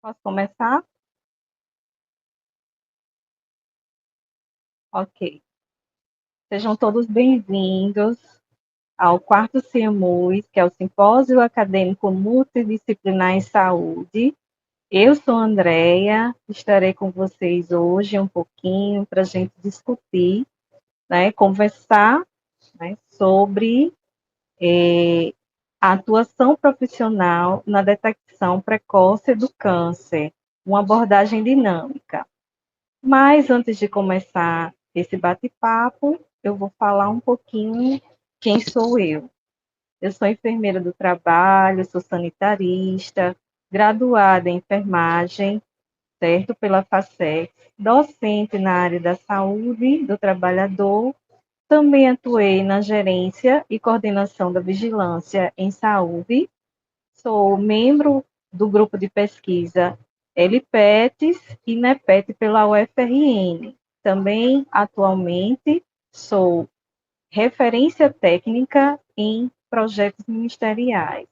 Posso começar? Ok. Sejam todos bem-vindos ao quarto CIEMUS, que é o Simpósio Acadêmico Multidisciplinar em Saúde. Eu sou a Andrea, estarei com vocês hoje um pouquinho para a gente discutir, né, conversar, né, sobre a atuação profissional na detecção precoce do câncer, uma abordagem dinâmica. Mas antes de começar esse bate-papo, eu vou falar um pouquinho quem sou eu. Eu sou enfermeira do trabalho, sou sanitarista, graduada em enfermagem, certo, pela FACEX, docente na área da saúde do trabalhador. Também atuei na gerência e coordenação da vigilância em saúde. Sou membro do grupo de pesquisa LPETs e NEPET pela UFRN. Também, atualmente, sou referência técnica em projetos ministeriais.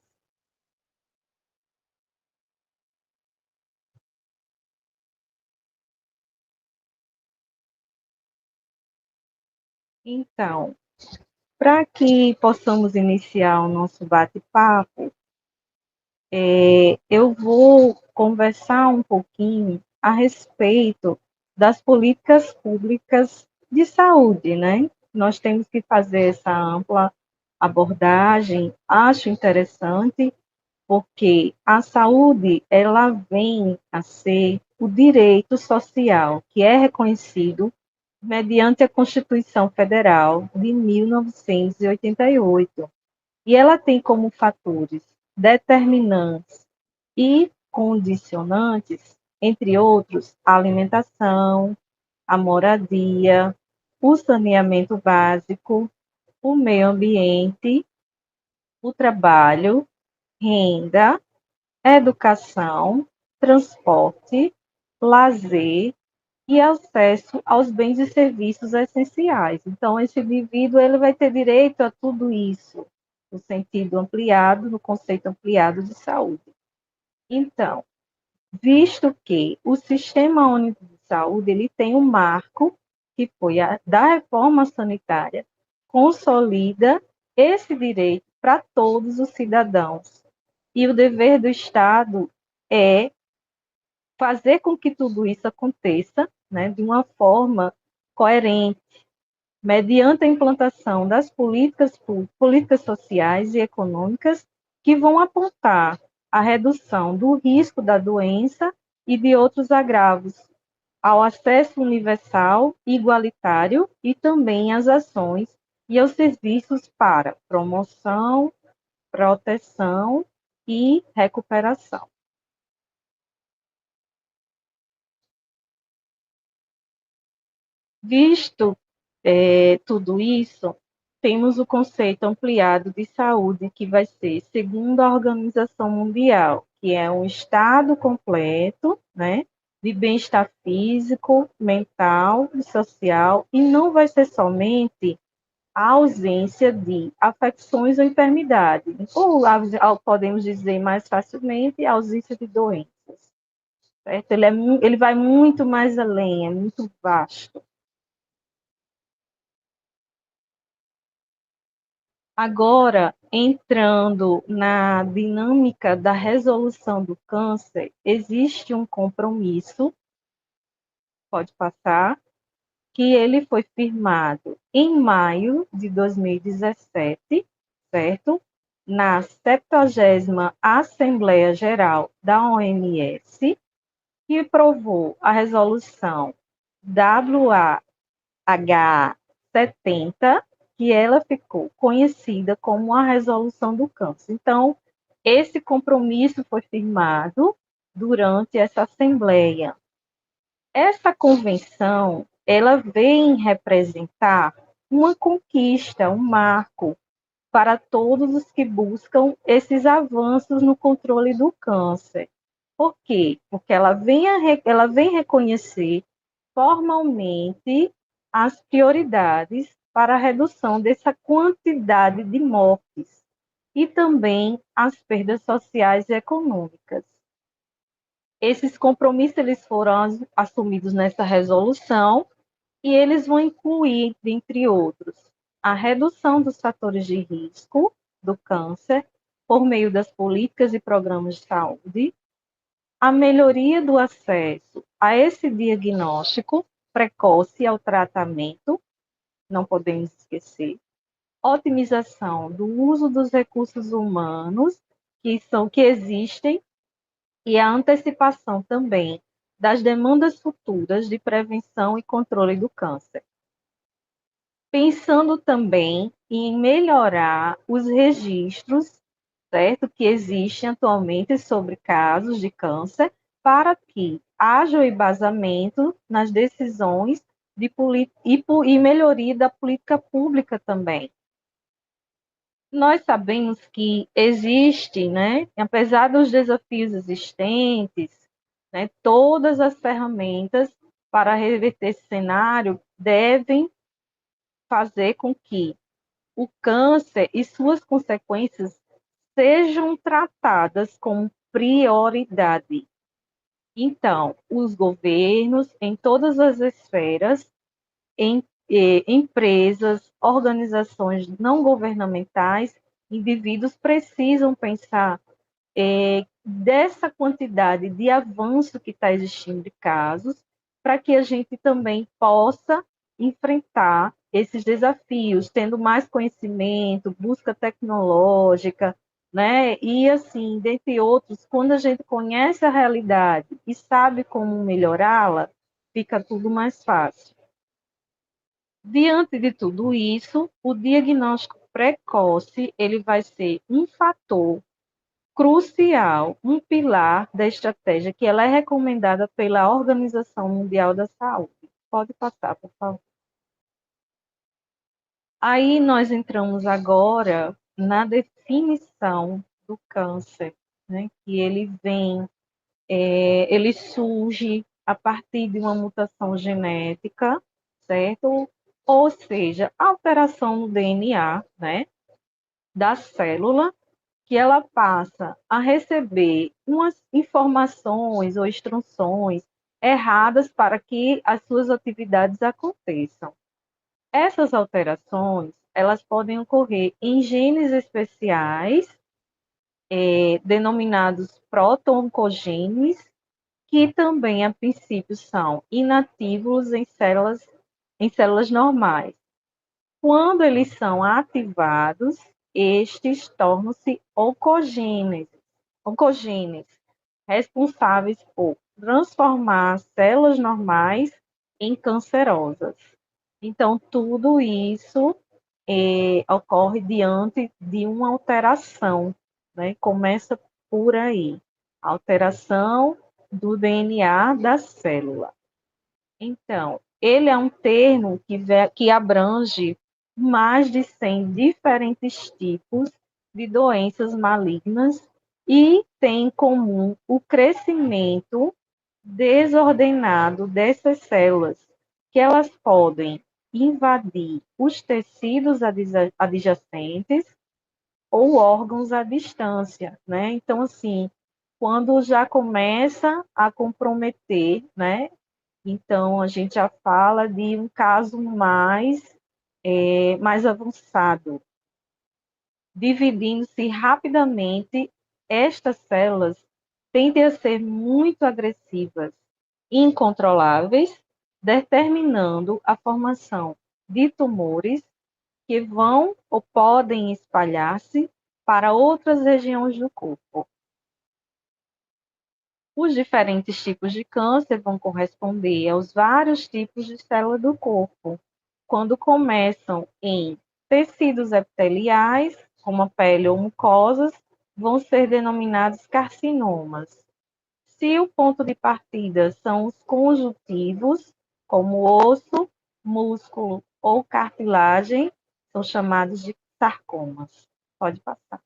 Então, para que possamos iniciar o nosso bate-papo, eu vou conversar um pouquinho a respeito das políticas públicas de saúde, né? Nós temos que fazer essa ampla abordagem, acho interessante, porque a saúde, ela vem a ser o direito social que é reconhecido mediante a Constituição Federal de 1988. E ela tem como fatores determinantes e condicionantes, entre outros, a alimentação, a moradia, o saneamento básico, o meio ambiente, o trabalho, renda, educação, transporte, lazer e acesso aos bens e serviços essenciais. Então, esse indivíduo ele vai ter direito a tudo isso, no sentido ampliado, no conceito ampliado de saúde. Então, visto que o Sistema Único de Saúde ele tem um marco, que foi a da reforma sanitária, consolida esse direito para todos os cidadãos. E o dever do Estado é fazer com que tudo isso aconteça, né, de uma forma coerente, mediante a implantação das políticas sociais e econômicas que vão apontar a redução do risco da doença e de outros agravos, ao acesso universal e igualitário e também às ações e aos serviços para promoção, proteção e recuperação. Visto tudo isso, temos o conceito ampliado de saúde, que vai ser, segundo a Organização Mundial, que é um estado completo, né, de bem-estar físico, mental e social, e não vai ser somente a ausência de afecções ou enfermidades, ou podemos dizer mais facilmente, a ausência de doenças. Certo? Ele vai muito mais além, é muito vasto. Agora, entrando na dinâmica da resolução do câncer, existe um compromisso, pode passar, que ele foi firmado em maio de 2017, certo? Na 70ª Assembleia Geral da OMS, que aprovou a resolução WAH70, que ela ficou conhecida como a resolução do câncer. Então, esse compromisso foi firmado durante essa assembleia. Essa convenção, ela vem representar uma conquista, um marco para todos os que buscam esses avanços no controle do câncer. Por quê? Porque ela vem reconhecer formalmente as prioridades para a redução dessa quantidade de mortes e também as perdas sociais e econômicas. Esses compromissos eles foram assumidos nessa resolução e eles vão incluir, dentre outros, a redução dos fatores de risco do câncer por meio das políticas e programas de saúde, a melhoria do acesso a esse diagnóstico precoce e ao tratamento, não podemos esquecer, otimização do uso dos recursos humanos que existem e a antecipação também das demandas futuras de prevenção e controle do câncer. Pensando também em melhorar os registros, certo, que existem atualmente sobre casos de câncer, para que haja o embasamento nas decisões e melhoria da política pública também. Nós sabemos que existe, né, apesar dos desafios existentes, né, todas as ferramentas para reverter esse cenário devem fazer com que o câncer e suas consequências sejam tratadas com prioridade. Então, os governos, em todas as esferas, em empresas, organizações não governamentais, indivíduos precisam pensar dessa quantidade de avanço que está existindo de casos, para que a gente também possa enfrentar esses desafios, tendo mais conhecimento, busca tecnológica, né? E assim, dentre outros, quando a gente conhece a realidade e sabe como melhorá-la, fica tudo mais fácil. Diante de tudo isso, o diagnóstico precoce ele vai ser um fator crucial, um pilar da estratégia que ela é recomendada pela Organização Mundial da Saúde. Pode passar, por favor. Aí nós entramos agora na definição do câncer, né? Que ele surge a partir de uma mutação genética, certo? Ou seja, alteração no DNA, né, da célula, que ela passa a receber umas informações ou instruções erradas para que as suas atividades aconteçam. Essas alterações, elas podem ocorrer em genes especiais, denominados proto-oncogenes, que também, a princípio, são inativos em células normais. Quando eles são ativados, estes tornam-se oncogenes, responsáveis por transformar células normais em cancerosas. Então, tudo isso ocorre diante de uma alteração, né? Começa por aí, alteração do DNA da célula. Então, ele é um termo que abrange mais de 100 diferentes tipos de doenças malignas e tem em comum o crescimento desordenado dessas células, que elas podem invadir os tecidos adjacentes ou órgãos à distância, né? Então, assim, quando já começa a comprometer, né? Então, a gente já fala de um caso mais avançado, dividindo-se rapidamente, estas células tendem a ser muito agressivas, incontroláveis, determinando a formação de tumores que vão ou podem espalhar-se para outras regiões do corpo. Os diferentes tipos de câncer vão corresponder aos vários tipos de célula do corpo, quando começam em tecidos epiteliais, como a pele ou mucosas, vão ser denominados carcinomas. Se o ponto de partida são os conjuntivos, como osso, músculo ou cartilagem, são chamados de sarcomas. Pode passar.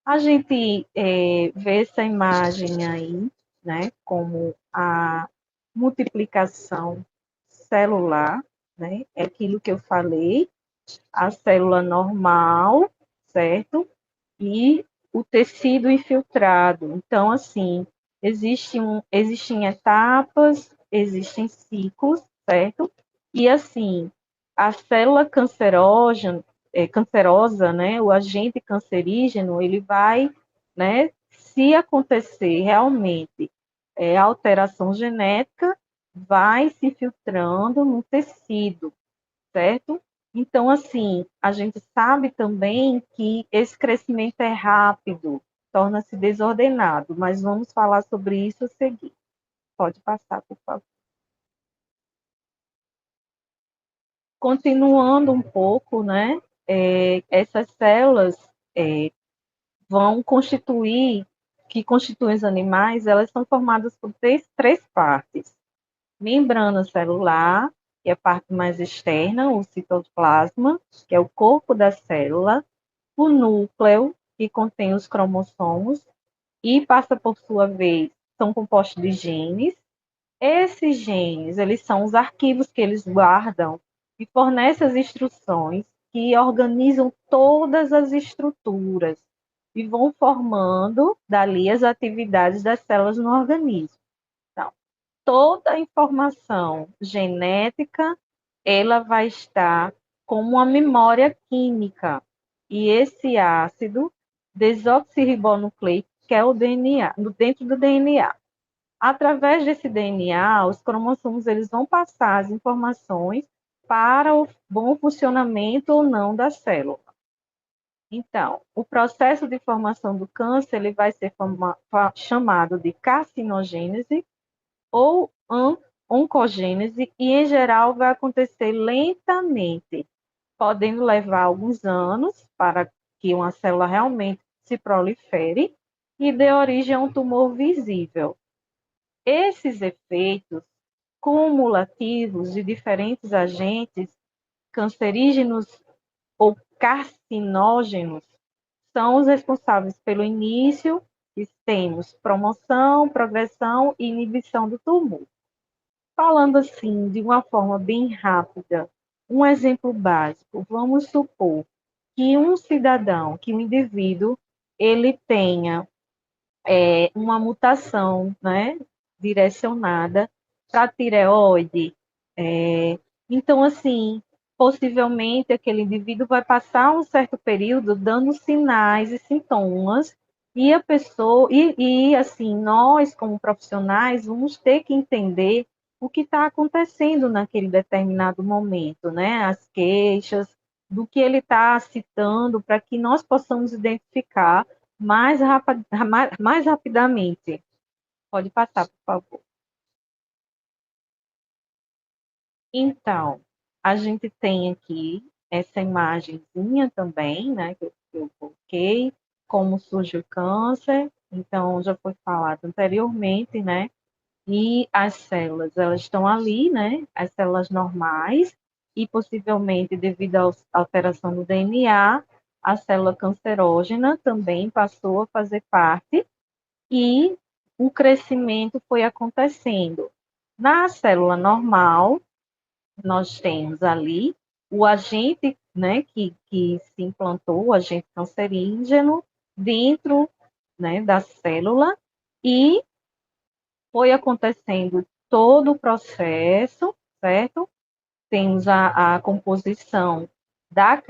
A gente vê essa imagem aí, né, como a multiplicação celular, né, é aquilo que eu falei, a célula normal, certo? E o tecido infiltrado. Então, assim, existem etapas, existem ciclos, certo? E, assim, a célula cancerógena, cancerosa, né, o agente cancerígeno, ele vai, né, se acontecer realmente alteração genética, vai se filtrando no tecido, certo? Então, assim, a gente sabe também que esse crescimento é rápido, torna-se desordenado, mas vamos falar sobre isso a seguir. Pode passar, por favor. Continuando um pouco, né? Essas células é, vão constituir, que constituem os animais, elas são formadas por três partes. Membrana celular, que é a parte mais externa, o citoplasma, que é o corpo da célula, o núcleo, que contém os cromossomos, e passa por sua vez, são compostos de genes. Esses genes, eles são os arquivos que eles guardam e fornecem as instruções que organizam todas as estruturas e vão formando dali as atividades das células no organismo. Então, toda a informação genética, ela vai estar como uma memória química. E esse ácido desoxirribonucleico, que é o DNA, dentro do DNA. Através desse DNA, os cromossomos eles vão passar as informações para o bom funcionamento ou não da célula. Então, o processo de formação do câncer ele vai ser chamado de carcinogênese ou oncogênese e, em geral, vai acontecer lentamente, podendo levar alguns anos para que uma célula realmente se prolifere e dê origem a um tumor visível. Esses efeitos cumulativos de diferentes agentes cancerígenos ou carcinógenos são os responsáveis pelo início, que temos promoção, progressão e inibição do tumor. Falando assim, de uma forma bem rápida, um exemplo básico, vamos supor que um cidadão, que um indivíduo, ele tenha uma mutação, né, direcionada para a tireoide. Então, assim, possivelmente aquele indivíduo vai passar um certo período dando sinais e sintomas, e a pessoa, assim, nós, como profissionais, vamos ter que entender o que está acontecendo naquele determinado momento, né? As queixas, do que ele está citando, para que nós possamos identificar mais rapidamente. Pode passar, por favor. Então, a gente tem aqui essa imagenzinha também, né, que eu coloquei, como surge o câncer. Então, já foi falado anteriormente, né, e as células, elas estão ali, né, as células normais, e possivelmente, devido à alteração do DNA, a célula cancerógena também passou a fazer parte, e o crescimento foi acontecendo. Na célula normal, nós temos ali o agente, né, que se implantou, o agente cancerígeno, dentro, né, da célula, e foi acontecendo todo o processo, certo? Temos a composição da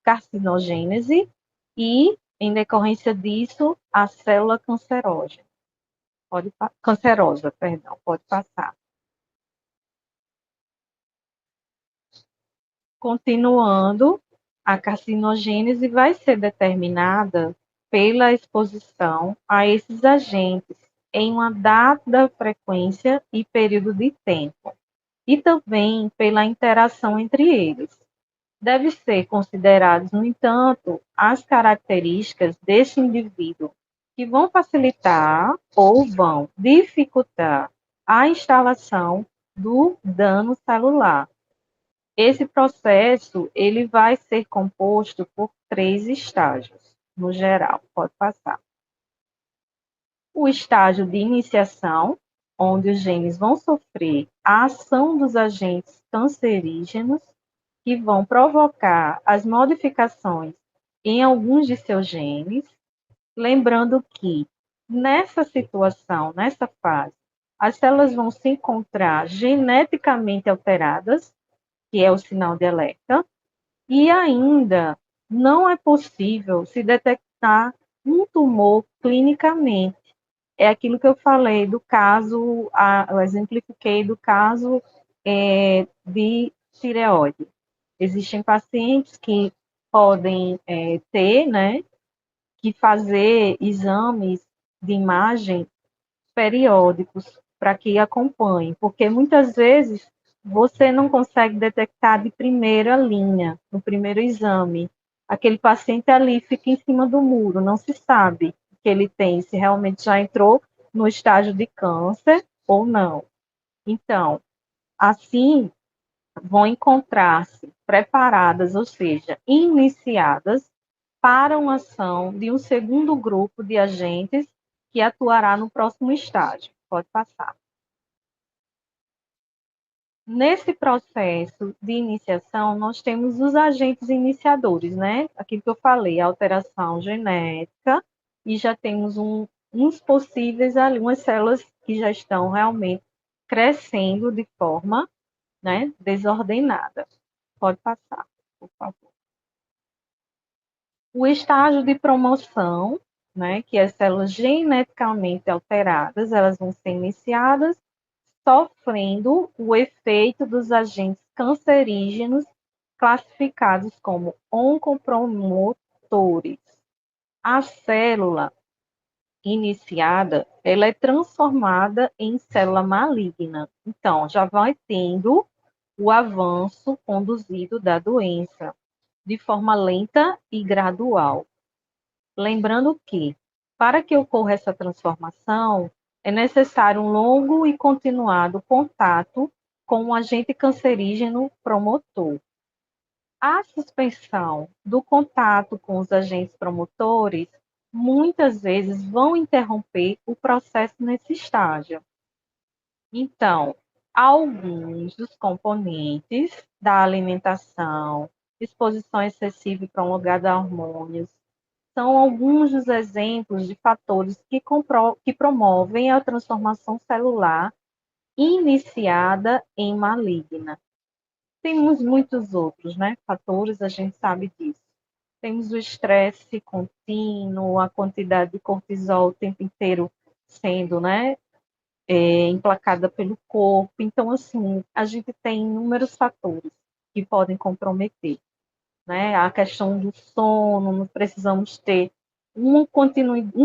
carcinogênese e, em decorrência disso, a célula cancerógena. Cancerosa, perdão, pode passar. Continuando, a carcinogênese vai ser determinada pela exposição a esses agentes em uma dada frequência e período de tempo, e também pela interação entre eles. Deve ser considerados, no entanto, as características deste indivíduo que vão facilitar ou vão dificultar a instalação do dano celular. Esse processo ele vai ser composto por três estágios, no geral, pode passar. O estágio de iniciação, onde os genes vão sofrer a ação dos agentes cancerígenos, que vão provocar as modificações em alguns de seus genes. Lembrando que nessa situação, nessa fase, as células vão se encontrar geneticamente alteradas, que é o sinal de alerta, e ainda não é possível se detectar um tumor clinicamente. É aquilo que eu falei do caso, eu exemplifiquei do caso de tireoide. Existem pacientes que podem ter, né, que fazer exames de imagem periódicos para que acompanhem, porque muitas vezes você não consegue detectar de primeira linha, no primeiro exame. Aquele paciente ali fica em cima do muro, não se sabe o que ele tem, se realmente já entrou no estágio de câncer ou não. Então, assim, vão encontrar-se preparadas, ou seja, iniciadas para uma ação de um segundo grupo de agentes que atuará no próximo estágio. Pode passar. Nesse processo de iniciação, nós temos os agentes iniciadores, né? Aquilo que eu falei, a alteração genética, e já temos uns possíveis ali, umas células que já estão realmente crescendo de forma, né, desordenada. Pode passar, por favor. O estágio de promoção, né, que as células geneticamente alteradas, elas vão ser iniciadas sofrendo o efeito dos agentes cancerígenos classificados como oncopromotores. A célula iniciada, ela é transformada em célula maligna. Então, já vai tendo o avanço conduzido da doença de forma lenta e gradual. Lembrando que, para que ocorra essa transformação, é necessário um longo e continuado contato com o agente cancerígeno promotor. A suspensão do contato com os agentes promotores muitas vezes vão interromper o processo nesse estágio. Então, alguns dos componentes da alimentação, exposição excessiva e prolongada a hormônios, são alguns dos exemplos de fatores que promovem a transformação celular iniciada em maligna. Temos muitos outros, né? Fatores, a gente sabe disso. Temos o estresse contínuo, a quantidade de cortisol o tempo inteiro sendo, né, emplacada pelo corpo. Então, assim, a gente tem inúmeros fatores que podem comprometer, né? A questão do sono, nós precisamos ter um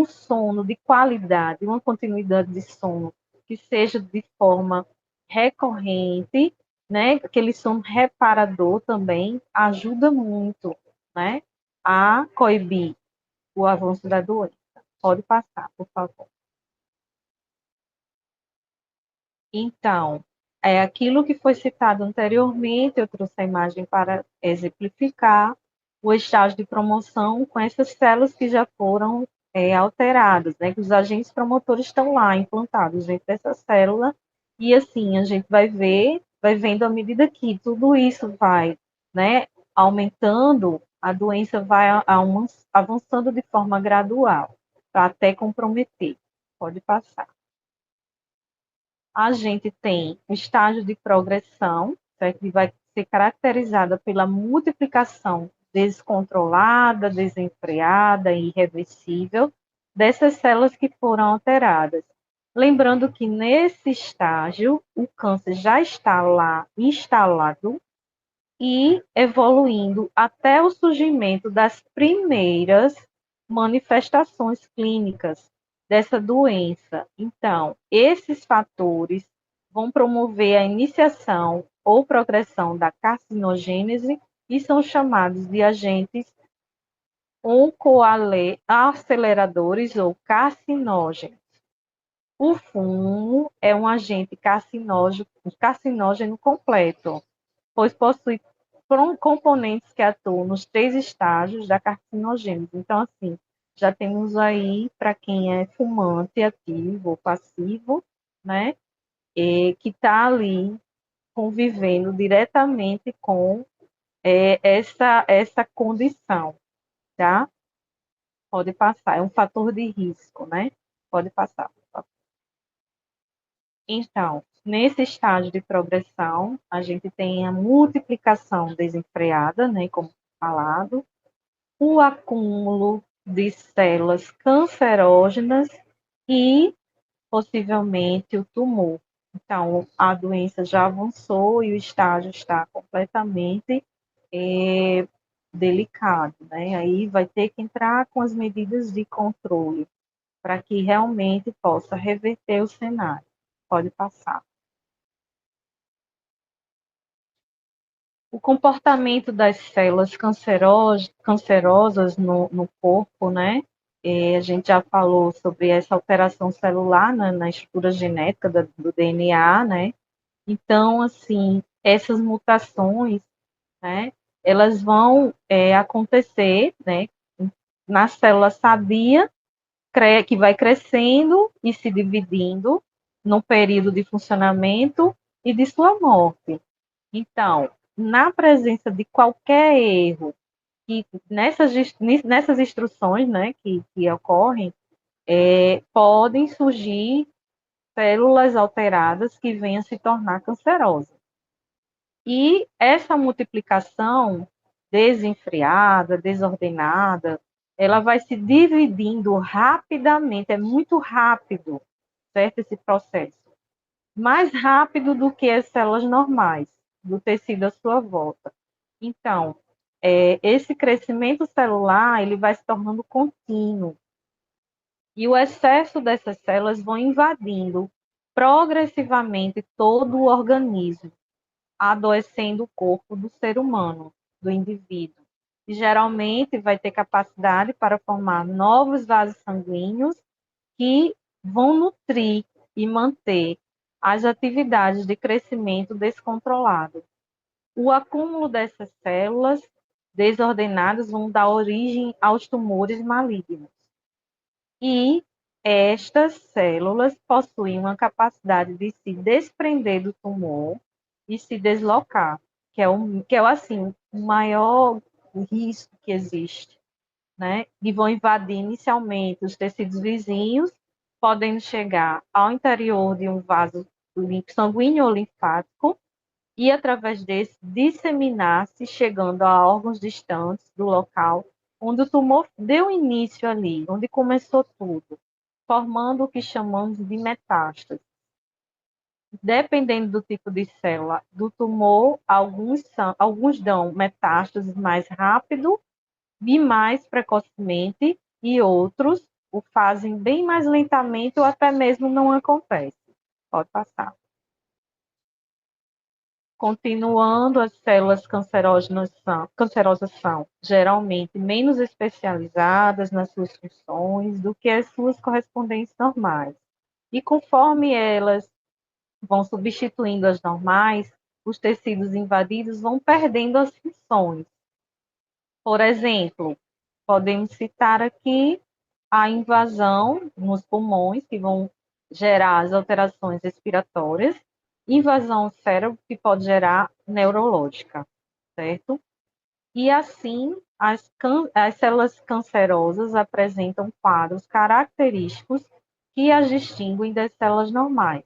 sono de qualidade, uma continuidade de sono que seja de forma recorrente, né? Aquele sono reparador também ajuda muito, né? A coibir o avanço da doença. Pode passar, por favor. Então, é aquilo que foi citado anteriormente, eu trouxe a imagem para exemplificar o estágio de promoção com essas células que já foram alteradas, né? Que os agentes promotores estão lá implantados dentro dessa célula, e assim a gente vai vendo à medida que tudo isso vai, né, aumentando, a doença vai avançando de forma gradual, para até comprometer. Pode passar. A gente tem o estágio de progressão, certo? Que vai ser caracterizada pela multiplicação descontrolada, desenfreada e irreversível dessas células que foram alteradas. Lembrando que nesse estágio o câncer já está lá instalado e evoluindo até o surgimento das primeiras manifestações clínicas dessa doença. Então, esses fatores vão promover a iniciação ou progressão da carcinogênese e são chamados de agentes oncoaceleradores ou carcinógenos. O fumo é um agente carcinógeno completo, pois possui componentes que atuam nos três estágios da carcinogênese. Então, assim, já temos aí, para quem é fumante ativo ou passivo, né, que está ali convivendo diretamente com essa condição, tá? Pode passar, é um fator de risco, né? Pode passar. Então, nesse estágio de progressão, a gente tem a multiplicação desenfreada, né, como falado, o acúmulo de células cancerógenas e possivelmente o tumor. Então, a doença já avançou e o estágio está completamente delicado, né? Aí vai ter que entrar com as medidas de controle para que realmente possa reverter o cenário. Pode passar. O comportamento das células cancerosas no corpo, né? A gente já falou sobre essa alteração celular na estrutura genética do DNA, né? Então, assim, essas mutações, né? Elas vão acontecer, né? Na célula sadia, que vai crescendo e se dividindo no período de funcionamento e de sua morte. Então, na presença de qualquer erro, que nessas instruções, né, que ocorrem, podem surgir células alteradas que venham a se tornar cancerosas. E essa multiplicação desenfreada, desordenada, ela vai se dividindo rapidamente, é muito rápido, certo? Esse processo. Mais rápido do que as células normais do tecido à sua volta. Então, esse crescimento celular ele vai se tornando contínuo e o excesso dessas células vão invadindo progressivamente todo o organismo, adoecendo o corpo do ser humano, do indivíduo. E geralmente vai ter capacidade para formar novos vasos sanguíneos que vão nutrir e manter as atividades de crescimento descontrolado. O acúmulo dessas células desordenadas vão dar origem aos tumores malignos. E estas células possuem uma capacidade de se desprender do tumor e se deslocar, que é assim, o maior risco que existe, né? E vão invadir inicialmente os tecidos vizinhos, podendo chegar ao interior de um vaso sanguíneo ou linfático e, através desse, disseminar-se, chegando a órgãos distantes do local onde o tumor deu início ali, onde começou tudo, formando o que chamamos de metástase. Dependendo do tipo de célula do tumor, alguns dão metástases mais rápido e mais precocemente, e outros o fazem bem mais lentamente ou até mesmo não acontece. Pode passar. Continuando, as células cancerosas são geralmente menos especializadas nas suas funções do que as suas correspondentes normais. E conforme elas vão substituindo as normais, os tecidos invadidos vão perdendo as funções. Por exemplo, podemos citar aqui a invasão nos pulmões, que vão gerar as alterações respiratórias, invasão ao cérebro, que pode gerar neurológica, certo? E assim, as células cancerosas apresentam quadros característicos que as distinguem das células normais,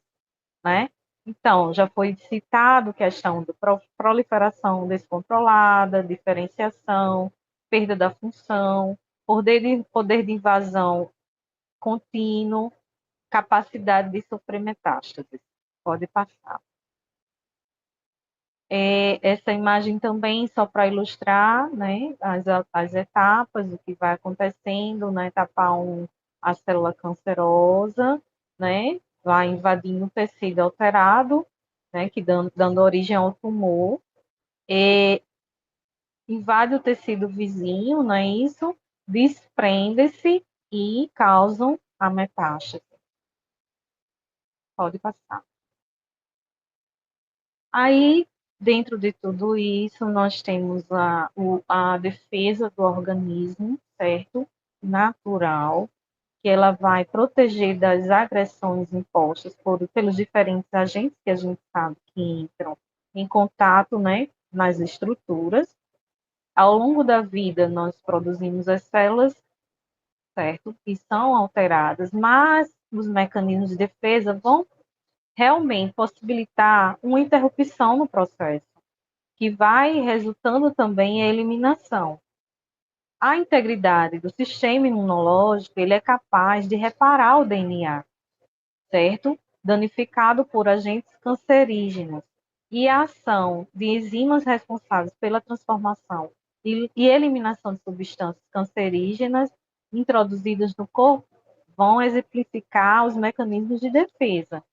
né? Então, já foi citado a questão da proliferação descontrolada, diferenciação, perda da função, poder de invasão contínuo, capacidade de sofrer metástases. Pode passar. Essa imagem também, só para ilustrar, né, as etapas, o que vai acontecendo na etapa 1, a célula cancerosa, né, vai invadindo o tecido alterado, né, que dando origem ao tumor, invade o tecido vizinho, não é isso? Desprende-se e causam a metástase. Pode passar. Aí, dentro de tudo isso, nós temos a defesa do organismo, certo? Natural, que ela vai proteger das agressões impostas pelos diferentes agentes que a gente sabe que entram em contato, né, nas estruturas. Ao longo da vida, nós produzimos as células certo? E são alteradas, mas os mecanismos de defesa vão realmente possibilitar uma interrupção no processo, que vai resultando também em eliminação. A integridade do sistema imunológico, ele é capaz de reparar o DNA, certo? Danificado por agentes cancerígenos. E a ação de enzimas responsáveis pela transformação e eliminação de substâncias cancerígenas introduzidas no corpo vão exemplificar os mecanismos de defesa.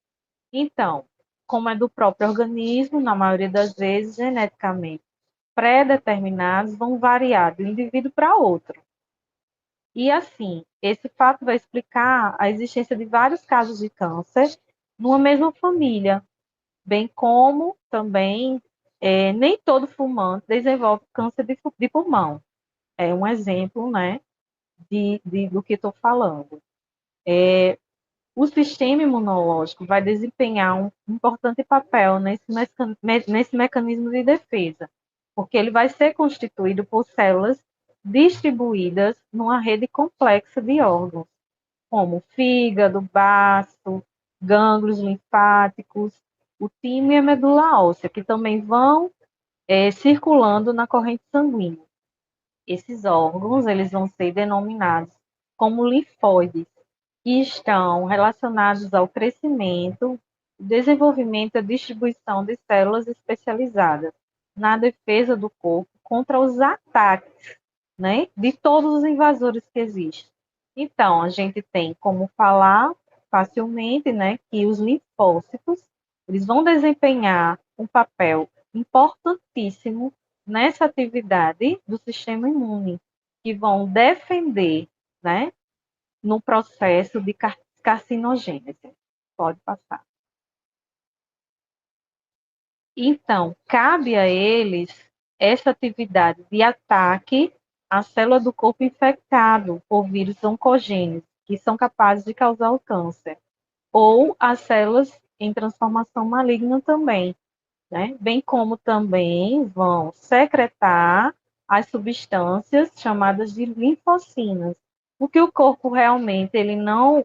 Então, como é do próprio organismo, na maioria das vezes, geneticamente pré-determinados, vão variar de um indivíduo para outro. E assim, esse fato vai explicar a existência de vários casos de câncer numa mesma família, bem como também nem todo fumante desenvolve câncer de pulmão. É um exemplo, né, do que estou falando. O sistema imunológico vai desempenhar um importante papel nesse mecanismo de defesa, porque ele vai ser constituído por células distribuídas numa rede complexa de órgãos, como fígado, baço, gânglios linfáticos, o timo e a medula óssea, que também vão circulando na corrente sanguínea. Esses órgãos, eles vão ser denominados como linfóides e estão relacionados ao crescimento, desenvolvimento e distribuição de células especializadas na defesa do corpo contra os ataques, né, de todos os invasores que existem. Então, a gente tem como falar facilmente, né, que os linfócitos, eles vão desempenhar um papel importantíssimo nessa atividade do sistema imune, que vão defender, né, no processo de carcinogênese. Pode passar. Então, cabe a eles essa atividade de ataque à célula do corpo infectado por vírus oncogênicos, que são capazes de causar o câncer, ou as células em transformação maligna também, né? Bem como também vão secretar as substâncias chamadas de linfocinas. O que o corpo realmente ele não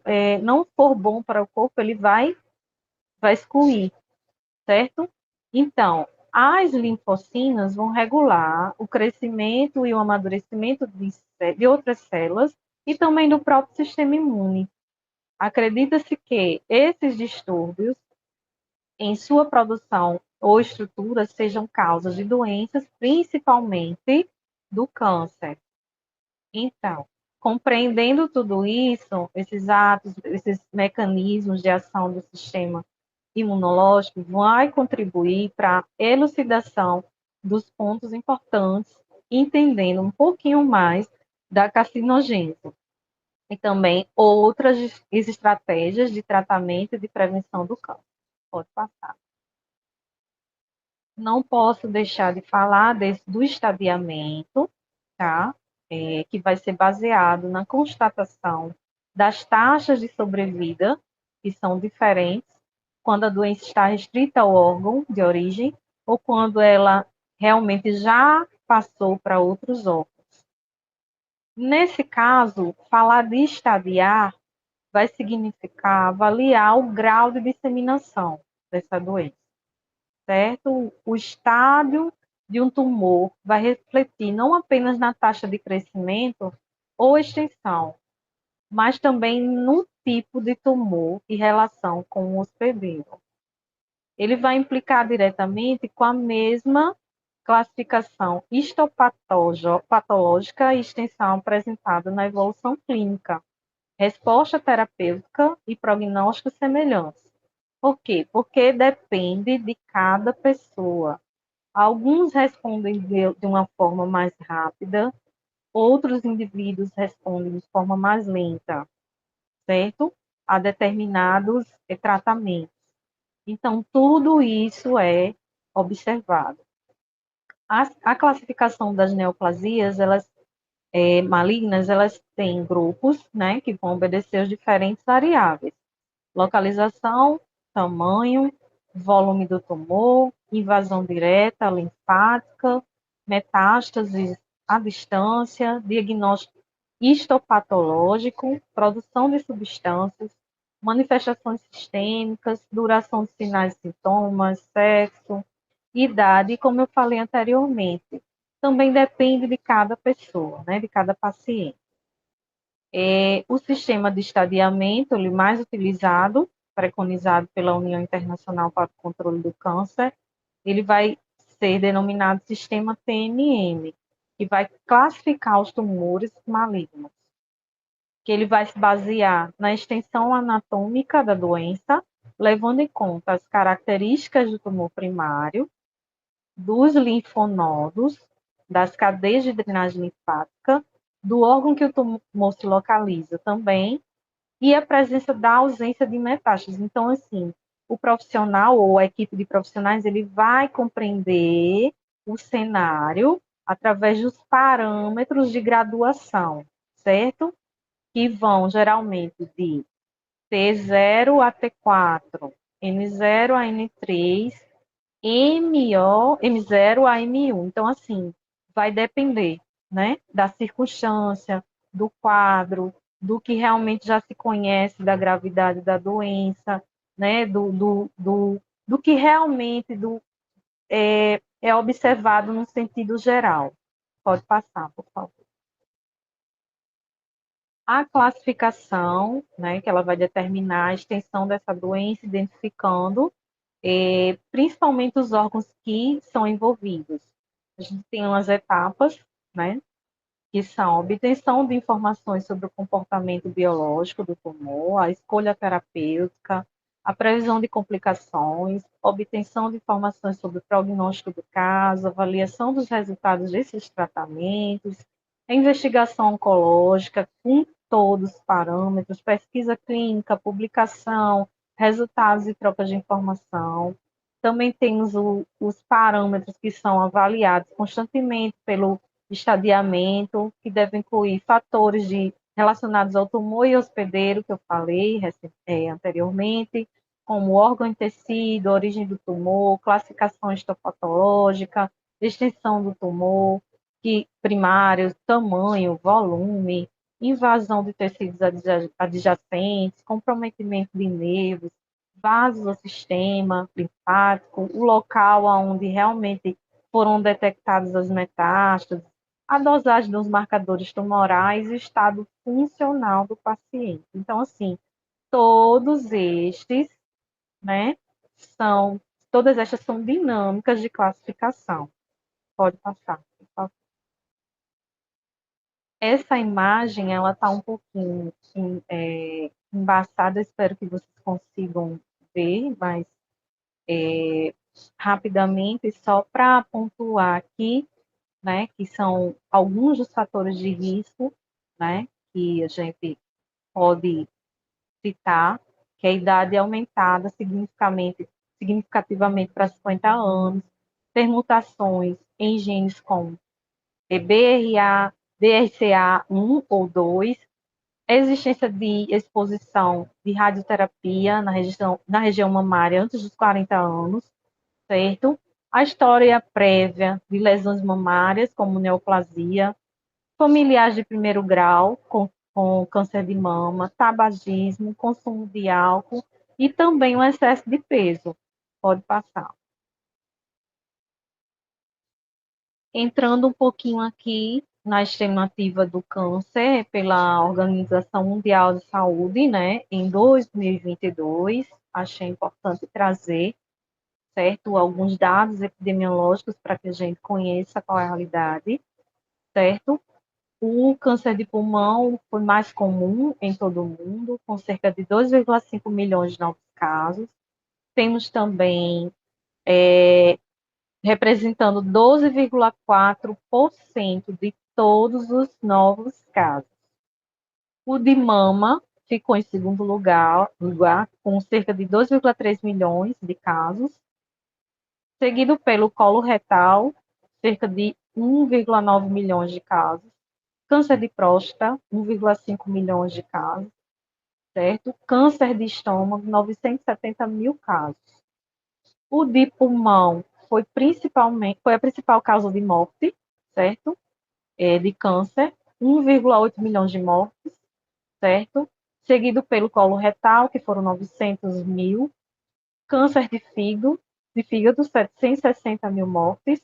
for bom para o corpo, ele vai excluir, certo? Então, as linfocinas vão regular o crescimento e o amadurecimento de outras células e também do próprio sistema imune. Acredita-se que esses distúrbios em sua produção ou estrutura sejam causas de doenças, principalmente do câncer. Então, compreendendo tudo isso, esses atos, esses mecanismos de ação do sistema imunológico vai contribuir para a elucidação dos pontos importantes, entendendo um pouquinho mais da carcinogênese e também outras estratégias de tratamento e de prevenção do câncer. Pode passar. Não posso deixar de falar do estadiamento, tá? Que vai ser baseado na constatação das taxas de sobrevida, que são diferentes, quando a doença está restrita ao órgão de origem ou quando ela realmente já passou para outros órgãos. Nesse caso, falar de estadiar vai significar avaliar o grau de disseminação dessa doença, certo? O estádio de um tumor vai refletir não apenas na taxa de crescimento ou extensão, mas também no tipo de tumor e relação com o hospedeiro. Ele vai implicar diretamente com a mesma classificação histopatológica e extensão apresentada na evolução clínica, resposta terapêutica e prognóstico semelhantes. Por quê? Porque depende de cada pessoa. Alguns respondem de uma forma mais rápida, outros indivíduos respondem de forma mais lenta, certo? A determinados tratamentos. Então, tudo isso é observado. A classificação das neoplasias, elas malignas, elas têm grupos, né, que vão obedecer aos diferentes variáveis. Localização, tamanho, volume do tumor, invasão direta, linfática, metástases à distância, diagnóstico histopatológico, produção de substâncias, manifestações sistêmicas, duração de sinais e sintomas, sexo, idade, e como eu falei anteriormente, também depende de cada pessoa, né, de cada paciente. O sistema de estadiamento, ele mais utilizado, preconizado pela União Internacional para o Controle do Câncer, ele vai ser denominado sistema TNM, que vai classificar os tumores malignos, que ele vai se basear na extensão anatômica da doença, levando em conta as características do tumor primário, dos linfonodos, das cadeias de drenagem linfática, do órgão que o tumor se localiza também, e a presença da ausência de metástases. Então, assim, o profissional ou a equipe de profissionais, ele vai compreender o cenário através dos parâmetros de graduação, certo? Que vão geralmente de T0 a T4, M0 a M3, M0 a M1. Então, assim, vai depender, né, da circunstância, do quadro, do que realmente já se conhece da gravidade da doença, né, do que realmente é observado no sentido geral. Pode passar, por favor. A classificação, né, que ela vai determinar a extensão dessa doença, identificando principalmente os órgãos que são envolvidos. A gente tem umas etapas, né, que são a obtenção de informações sobre o comportamento biológico do tumor, a escolha terapêutica, a previsão de complicações, obtenção de informações sobre o prognóstico do caso, avaliação dos resultados desses tratamentos, a investigação oncológica com todos os parâmetros, pesquisa clínica, publicação, resultados e troca de informação. Também temos os parâmetros que são avaliados constantemente pelo estadiamento, que deve incluir fatores relacionados ao tumor e hospedeiro, que eu falei anteriormente, como órgão e tecido, origem do tumor, classificação histopatológica, extensão do tumor, que primário, tamanho, volume, invasão de tecidos adjacentes, comprometimento de nervos, vasos do sistema linfático, o local onde realmente foram detectadas as metástases, a dosagem dos marcadores tumorais e o estado funcional do paciente. Então, assim, todos estes, né, são, todas estas são dinâmicas de classificação. Pode passar, por favor. Essa imagem, ela está um pouquinho embaçada, espero que vocês consigam ver, mas rapidamente, só para pontuar aqui, né, que são alguns dos fatores de risco, né, que a gente pode citar, que a idade é aumentada significativamente para 50 anos, ter mutações em genes como BRA, DRCA1 ou 2, existência de exposição de radioterapia na região mamária antes dos 40 anos, certo? A história prévia de lesões mamárias, como neoplasia, familiares de primeiro grau, com câncer de mama, tabagismo, consumo de álcool e também o excesso de peso. Pode passar. Entrando um pouquinho aqui na estimativa do câncer pela Organização Mundial de Saúde, né, em 2022, achei importante trazer, certo, alguns dados epidemiológicos para que a gente conheça qual é a realidade, certo? O câncer de pulmão foi mais comum em todo o mundo, com cerca de 2,5 milhões de novos casos. Temos também representando 12,4% de todos os novos casos. O de mama ficou em segundo lugar com cerca de 2,3 milhões de casos, seguido pelo colo retal, cerca de 1,9 milhões de casos, câncer de próstata, 1,5 milhões de casos, certo? Câncer de estômago, 970 mil casos. O de pulmão foi a principal causa de morte, certo? De câncer, 1,8 milhões de mortes, certo? Seguido pelo colo retal, que foram 900 mil, câncer de fígado 760 mil mortes,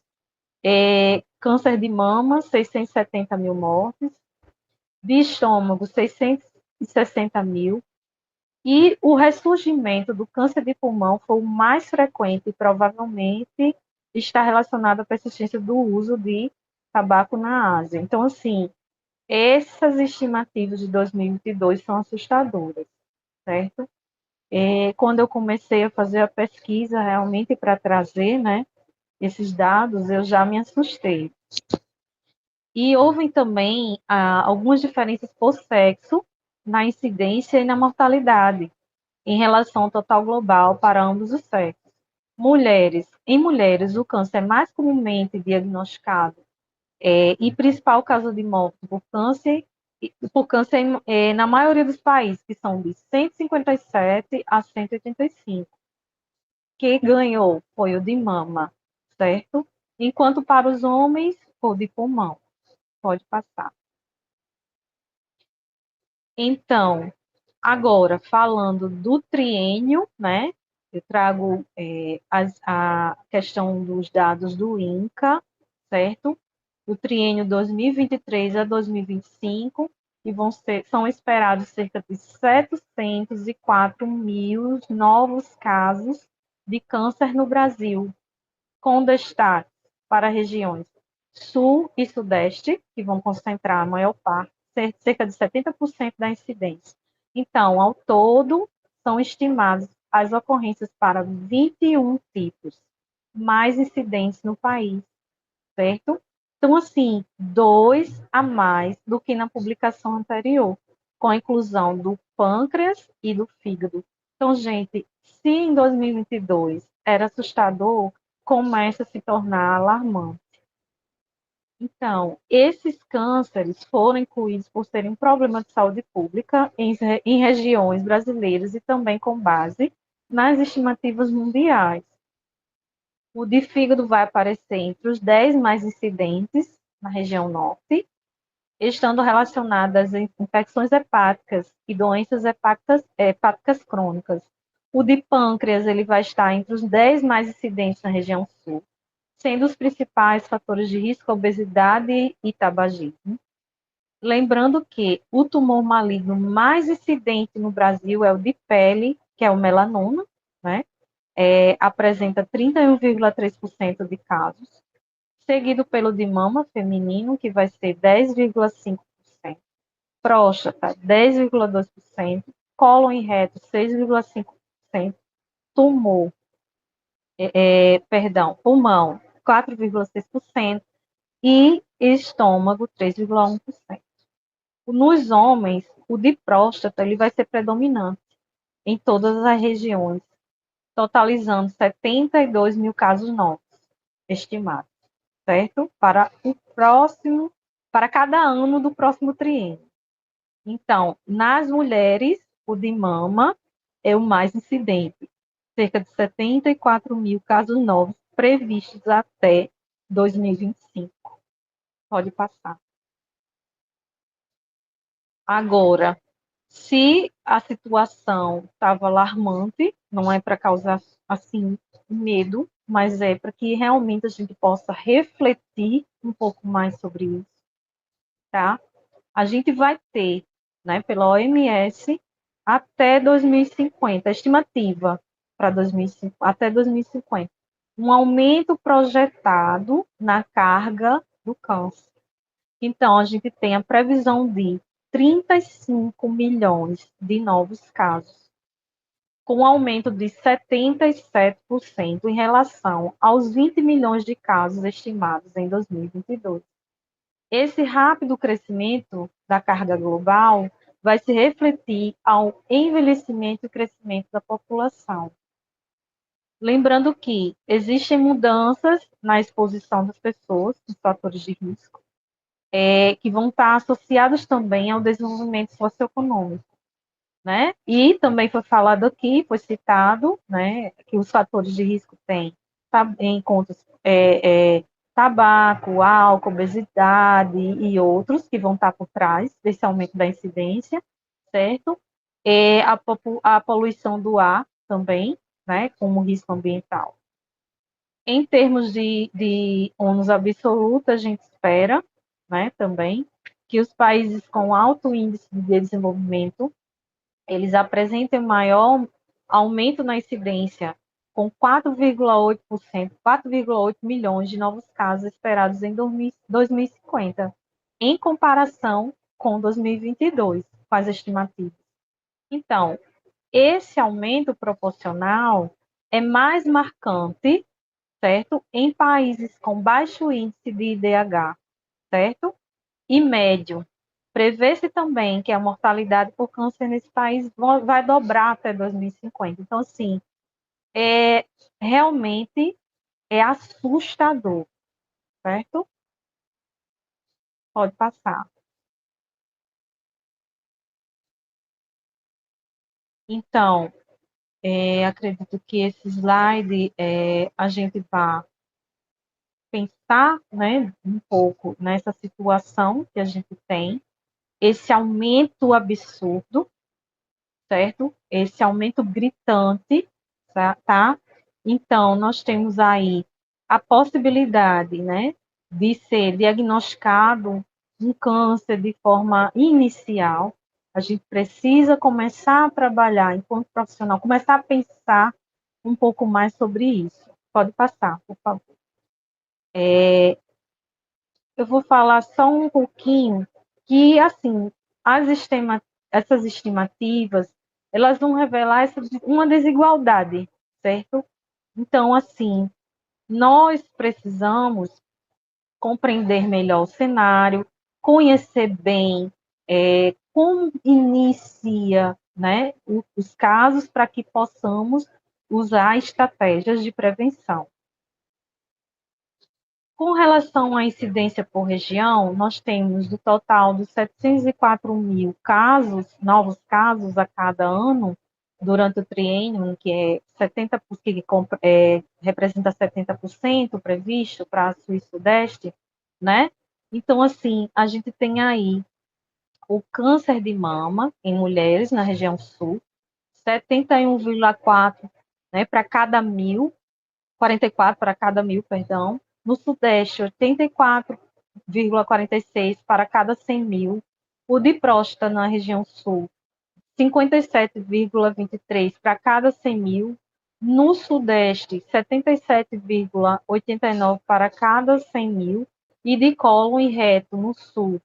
câncer de mama, 670 mil mortes, de estômago, 660 mil, e o ressurgimento do câncer de pulmão foi o mais frequente e provavelmente está relacionado à persistência do uso de tabaco na Ásia. Então, assim, essas estimativas de 2022 são assustadoras, certo? Quando eu comecei a fazer a pesquisa realmente para trazer, né, esses dados, eu já me assustei. E houve também algumas diferenças por sexo na incidência e na mortalidade em relação ao total global para ambos os sexos. Em mulheres, o câncer é mais comumente diagnosticado e principal causa de morte por câncer na maioria dos países, que são de 157 a 185. Quem ganhou foi o de mama, certo? Enquanto para os homens, foi o de pulmão. Pode passar. Então, agora, falando do triênio, né? Eu trago a questão dos dados do INCA, certo? Do triênio 2023 a 2025, e são esperados cerca de 704 mil novos casos de câncer no Brasil, com destaque para regiões sul e sudeste, que vão concentrar a maior parte, cerca de 70% da incidência. Então, ao todo, são estimadas as ocorrências para 21 tipos mais incidentes no país, certo? Então, assim, 2 a mais do que na publicação anterior, com a inclusão do pâncreas e do fígado. Então, gente, se em 2022 era assustador, começa a se tornar alarmante. Então, esses cânceres foram incluídos por serem um problema de saúde pública em regiões brasileiras e também com base nas estimativas mundiais. O de fígado vai aparecer entre os 10 mais incidentes na região norte, estando relacionadas a infecções hepáticas e doenças hepáticas crônicas. O de pâncreas ele vai estar entre os 10 mais incidentes na região sul, sendo os principais fatores de risco a obesidade e tabagismo. Lembrando que o tumor maligno mais incidente no Brasil é o de pele, que é o melanoma, né? Apresenta 31,3% de casos, seguido pelo de mama feminino, que vai ser 10,5%, próstata 10,2%, cólon e reto 6,5%, tumor, pulmão 4,6% e estômago 3,1%. Nos homens, o de próstata ele vai ser predominante em todas as regiões, totalizando 72 mil casos novos estimados, certo? Para cada ano do próximo triênio. Então, nas mulheres, o de mama é o mais incidente, cerca de 74 mil casos novos previstos até 2025. Pode passar. Agora, se a situação estava alarmante, não é para causar assim medo, mas é para que realmente a gente possa refletir um pouco mais sobre isso, tá? A gente vai ter, né, pela OMS, até 2050, estimativa para 2050, até 2050, um aumento projetado na carga do câncer. Então, a gente tem a previsão de 35 milhões de novos casos, com um aumento de 77% em relação aos 20 milhões de casos estimados em 2022. Esse rápido crescimento da carga global vai se refletir ao envelhecimento e crescimento da população. Lembrando que existem mudanças na exposição das pessoas, nos fatores de risco, que vão estar associados também ao desenvolvimento socioeconômico, né? E também foi falado aqui, foi citado, né, que os fatores de risco têm em contas tabaco, álcool, obesidade e outros que vão estar por trás desse aumento da incidência, certo? A poluição do ar também, né, como risco ambiental. Em termos de ônus absoluto, a gente espera, né, também, que os países com alto índice de desenvolvimento, eles apresentem maior aumento na incidência, com 4,8%, 4,8 milhões de novos casos esperados em 2050, em comparação com 2022, com as estimativas. Então, esse aumento proporcional é mais marcante, certo? Em países com baixo índice de IDH, certo? E médio. Prevê-se também que a mortalidade por câncer nesse país vai dobrar até 2050. Então, assim, realmente é assustador, certo? Pode passar. Então, acredito que esse slide a gente vai pensar, né, um pouco nessa situação que a gente tem, esse aumento absurdo, certo? Esse aumento gritante, tá? Então, nós temos aí a possibilidade, né, de ser diagnosticado um câncer de forma inicial. A gente precisa começar a trabalhar enquanto profissional, começar a pensar um pouco mais sobre isso. Pode passar, por favor. Eu vou falar só um pouquinho que, assim, essas estimativas, elas vão revelar uma desigualdade, certo? Então, assim, nós precisamos compreender melhor o cenário, conhecer bem como inicia, né, os casos para que possamos usar estratégias de prevenção. Com relação à incidência por região, nós temos do total dos 704 mil casos, novos casos a cada ano, durante o triênio, que é 70%, representa 70% previsto para Sul e Sudeste, né? Então, assim, a gente tem aí o câncer de mama em mulheres na região sul, 71,4, né, para cada mil, 44 para cada mil, perdão. No Sudeste, 84,46 para cada 100 mil. O de próstata na região Sul, 57,23 para cada 100 mil. No Sudeste, 77,89 para cada 100 mil. E de cólon e reto no Sul,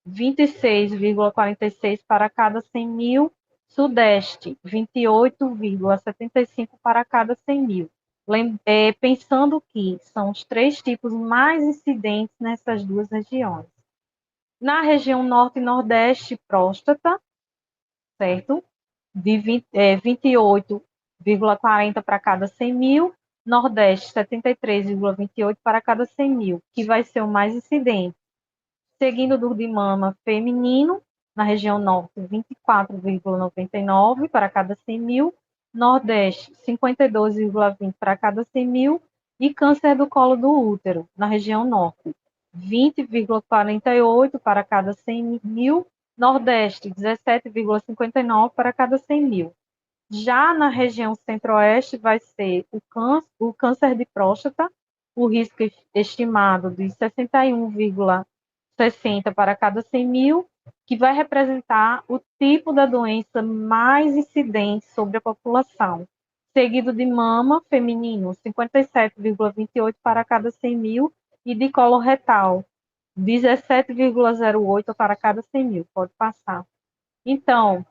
26,46 para cada 100 mil. Sudeste, 28,75 para cada 100 mil. Pensando que são os três tipos mais incidentes nessas duas regiões. Na região Norte e Nordeste, próstata, certo? De 28,40 para cada 100 mil. Nordeste, 73,28 para cada 100 mil, que vai ser o mais incidente. Seguindo do de mama feminino, na região Norte, 24,99 para cada 100 mil. Nordeste, 52,20 para cada 100 mil, e câncer do colo do útero, na região Norte, 20,48 para cada 100 mil, Nordeste, 17,59 para cada 100 mil. Já na região Centro-Oeste, vai ser o câncer de próstata, o risco estimado de 61,60 para cada 100 mil, que vai representar o tipo da doença mais incidente sobre a população, seguido de mama feminino, 57,28 para cada 100 mil, e de colo retal, 17,08 para cada 100 mil. Pode passar. Então,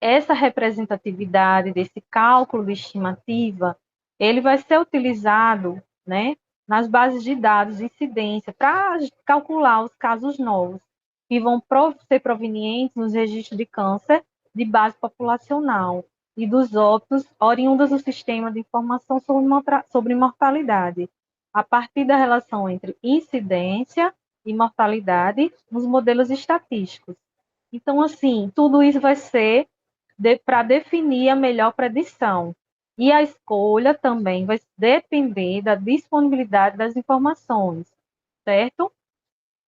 essa representatividade desse cálculo de estimativa, ele vai ser utilizado, né, nas bases de dados de incidência para calcular os casos novos, que vão ser provenientes nos registros de câncer de base populacional e dos óbitos oriundos do sistema de informação sobre mortalidade, a partir da relação entre incidência e mortalidade nos modelos estatísticos. Então, assim, tudo isso vai ser para definir a melhor predição. E a escolha também vai depender da disponibilidade das informações, certo?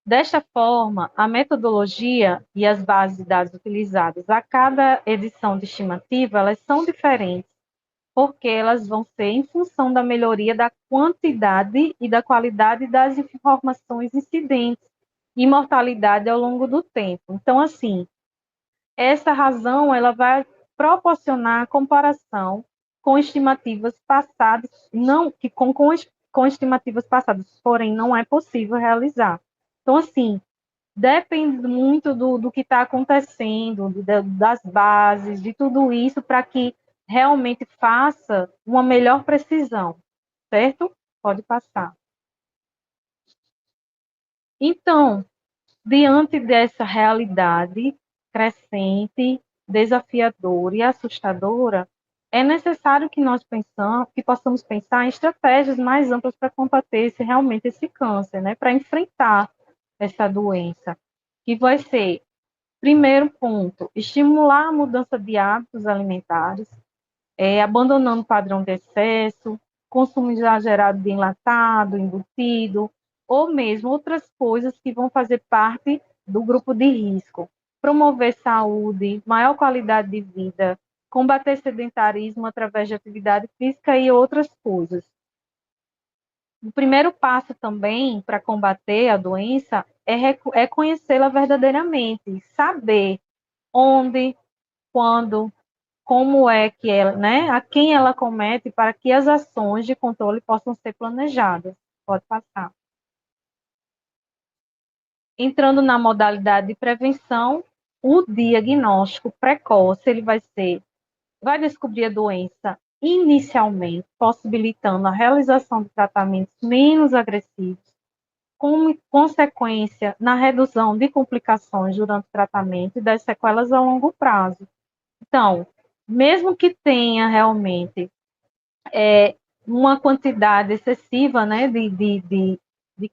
Desta forma, a metodologia e as bases de dados utilizadas a cada edição de estimativa, elas são diferentes, porque elas vão ser em função da melhoria da quantidade e da qualidade das informações incidentes e mortalidade ao longo do tempo. Então, assim, essa razão ela vai proporcionar comparação com estimativas passadas, não que com estimativas passadas, porém não é possível realizar. Então, assim, depende muito do que está acontecendo, das bases, de tudo isso, para que realmente faça uma melhor precisão, certo? Pode passar. Então, diante dessa realidade crescente, desafiadora e assustadora, é necessário que nós que possamos pensar em estratégias mais amplas para combater realmente esse câncer, né? Para enfrentar essa doença, que vai ser, primeiro ponto, estimular a mudança de hábitos alimentares, abandonando o padrão de excesso, consumo exagerado de enlatado, embutido, ou mesmo outras coisas que vão fazer parte do grupo de risco. Promover saúde, maior qualidade de vida, combater sedentarismo através de atividade física e outras coisas. O primeiro passo também para combater a doença é conhecê-la verdadeiramente, saber onde, quando, como é que ela, né, a quem ela comete para que as ações de controle possam ser planejadas. Pode passar. Entrando na modalidade de prevenção, o diagnóstico precoce, ele vai descobrir a doença inicialmente, possibilitando a realização de tratamentos menos agressivos, com consequência na redução de complicações durante o tratamento e das sequelas a longo prazo. Então, mesmo que tenha realmente uma quantidade excessiva, né, de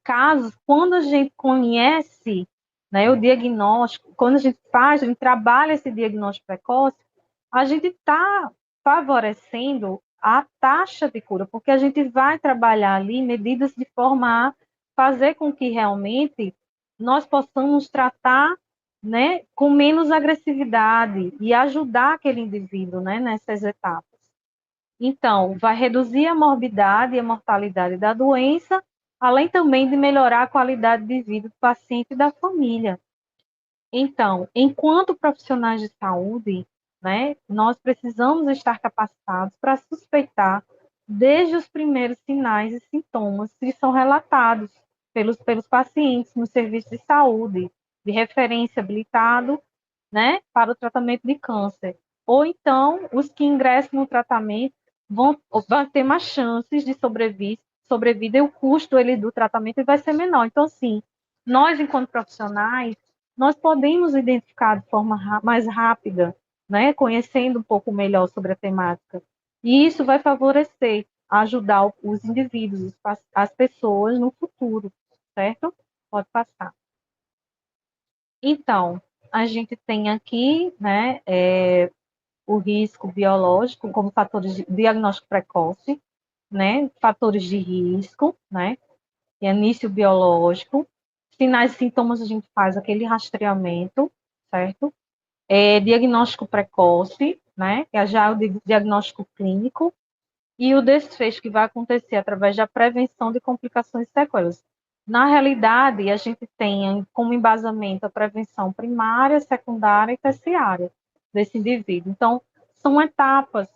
casos, quando a gente conhece, né, o diagnóstico, quando a gente trabalha esse diagnóstico precoce, a gente está favorecendo a taxa de cura, porque a gente vai trabalhar ali medidas de forma a fazer com que realmente nós possamos tratar, né, com menos agressividade e ajudar aquele indivíduo, né, nessas etapas. Então, vai reduzir a morbidade e a mortalidade da doença, além também de melhorar a qualidade de vida do paciente e da família. Então, enquanto profissionais de saúde, né, nós precisamos estar capacitados para suspeitar desde os primeiros sinais e sintomas que são relatados pelos pacientes no serviço de saúde, de referência habilitado, né, para o tratamento de câncer. Ou então, os que ingressam no tratamento vão ter mais chances de sobrevida e o custo do tratamento vai ser menor. Então, assim, nós, enquanto profissionais, nós podemos identificar de forma mais rápida, né, conhecendo um pouco melhor sobre a temática. E isso vai favorecer, ajudar os indivíduos, as pessoas no futuro, certo? Pode passar. Então, a gente tem aqui, né, o risco biológico como fatores de diagnóstico precoce, né, fatores de risco, né, início biológico, sinais e sintomas a gente faz aquele rastreamento, certo? Diagnóstico precoce, né, que é já o diagnóstico clínico, e o desfecho que vai acontecer através da prevenção de complicações e sequelas. Na realidade, a gente tem como embasamento a prevenção primária, secundária e terciária desse indivíduo. Então, são etapas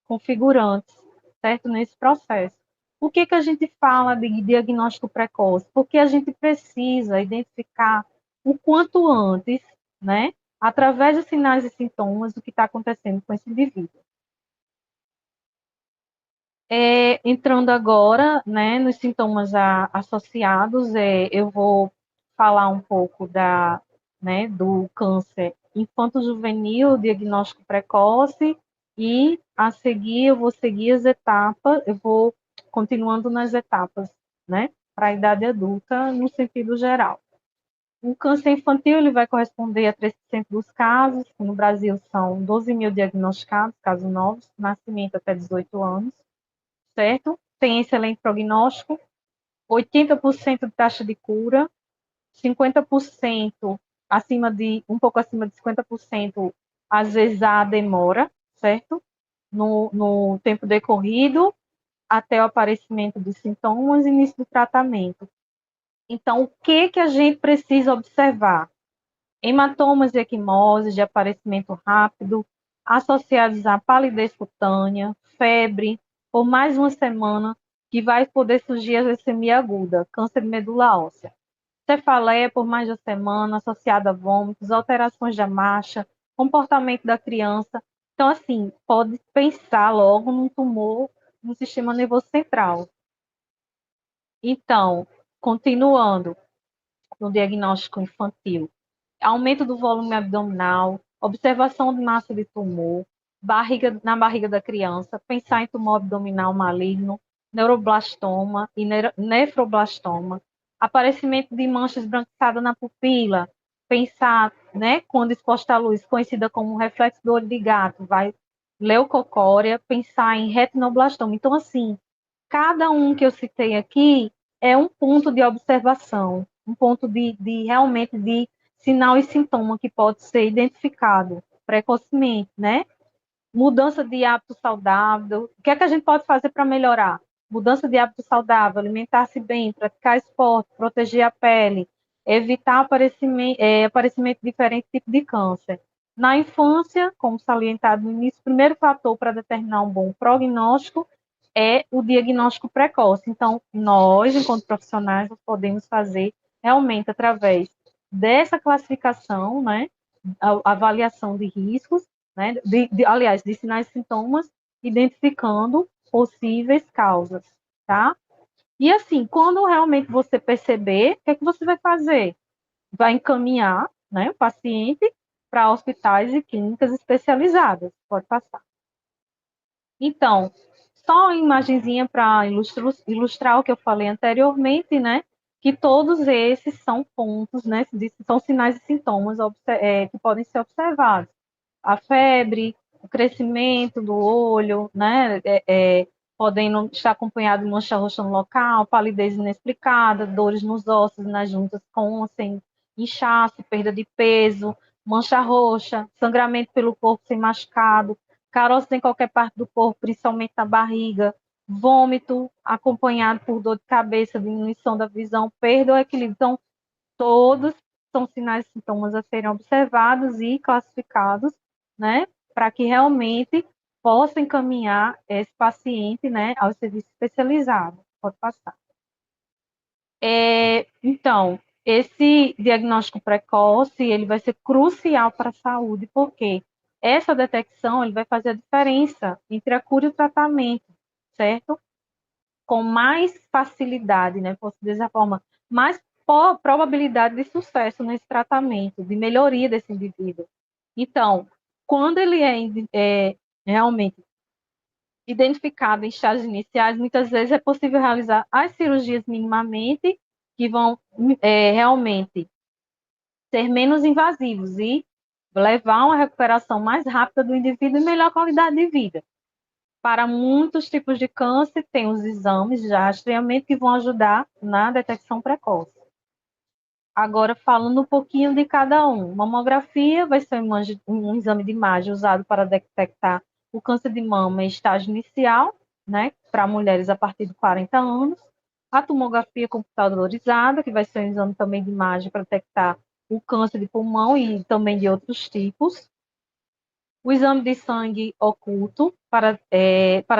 configurantes, certo, nesse processo. Por que a gente fala de diagnóstico precoce? Porque a gente precisa identificar o quanto antes, né, através de sinais e sintomas, o que está acontecendo com esse indivíduo. Entrando agora, né, nos sintomas associados, eu vou falar um pouco né, do câncer infanto-juvenil, diagnóstico precoce, e a seguir eu vou seguir as etapas, eu vou continuando nas etapas, né, para a idade adulta no sentido geral. O câncer infantil ele vai corresponder a 3% dos casos. No Brasil, são 12 mil diagnosticados, casos novos, nascimento até 18 anos, certo? Tem excelente prognóstico, 80% de taxa de cura, 50% um pouco acima de 50%, às vezes há demora, certo? No tempo decorrido, até o aparecimento dos sintomas e início do tratamento. Então, o que que a gente precisa observar? Hematomas e equimoses de aparecimento rápido, associados à palidez cutânea, febre, por mais uma semana, que vai poder surgir a leucemia aguda, câncer de medula óssea. Cefaleia por mais de uma semana, associada a vômitos, alterações da marcha, comportamento da criança. Então, assim, pode pensar logo num tumor no sistema nervoso central. Então, continuando no diagnóstico infantil, aumento do volume abdominal, observação de massa de tumor, na barriga da criança, pensar em tumor abdominal maligno, neuroblastoma e nefroblastoma, aparecimento de manchas branquiçadas na pupila, pensar, né, quando exposta à luz, conhecida como reflexo do olho de gato, vai leucocória, pensar em retinoblastoma. Então, assim, cada um que eu citei aqui é um ponto de observação, um ponto de realmente de sinal e sintoma que pode ser identificado precocemente, né? Mudança de hábito saudável. O que é que a gente pode fazer para melhorar? Mudança de hábito saudável, alimentar-se bem, praticar esporte, proteger a pele, evitar aparecimento de diferentes tipos de câncer. Na infância, como salientado no início, o primeiro fator para determinar um bom prognóstico é o diagnóstico precoce. Então, nós, enquanto profissionais, nós podemos fazer realmente através dessa classificação, né, a avaliação de riscos, né, aliás, de sinais e sintomas, identificando possíveis causas, tá? E assim, quando realmente você perceber, o que é que você vai fazer? Vai encaminhar, né, o paciente para hospitais e clínicas especializadas. Pode passar. Então, só uma imagenzinha para ilustrar o que eu falei anteriormente, né? Que todos esses são pontos, né? São sinais e sintomas que podem ser observados. A febre, o crescimento do olho, né? Podendo estar acompanhado de mancha roxa no local, palidez inexplicada, dores nos ossos, nas juntas com ou sem inchaço, perda de peso, mancha roxa, sangramento pelo corpo sem machucado, caroços em qualquer parte do corpo, principalmente na barriga, vômito acompanhado por dor de cabeça, diminuição da visão, perda ou equilíbrio. Então, todos são sinais e sintomas a serem observados e classificados, né, para que realmente possa encaminhar esse paciente, né, ao serviço especializado. Pode passar. Então, esse diagnóstico precoce, ele vai ser crucial para a saúde, porque essa detecção, ele vai fazer a diferença entre a cura e o tratamento, certo? Com mais facilidade, né, posso dizer dessa forma, mais probabilidade de sucesso nesse tratamento, de melhoria desse indivíduo. Então, quando ele é realmente identificado em estágios iniciais, muitas vezes é possível realizar as cirurgias minimamente, que vão realmente ser menos invasivos e levar a uma recuperação mais rápida do indivíduo e melhor qualidade de vida. Para muitos tipos de câncer, tem os exames de rastreamento que vão ajudar na detecção precoce. Agora, falando um pouquinho de cada um. Mamografia vai ser um exame de imagem usado para detectar o câncer de mama em estágio inicial, né, para mulheres a partir de 40 anos. A tomografia computadorizada, que vai ser um exame também de imagem para detectar o câncer de pulmão e também de outros tipos. O exame de sangue oculto para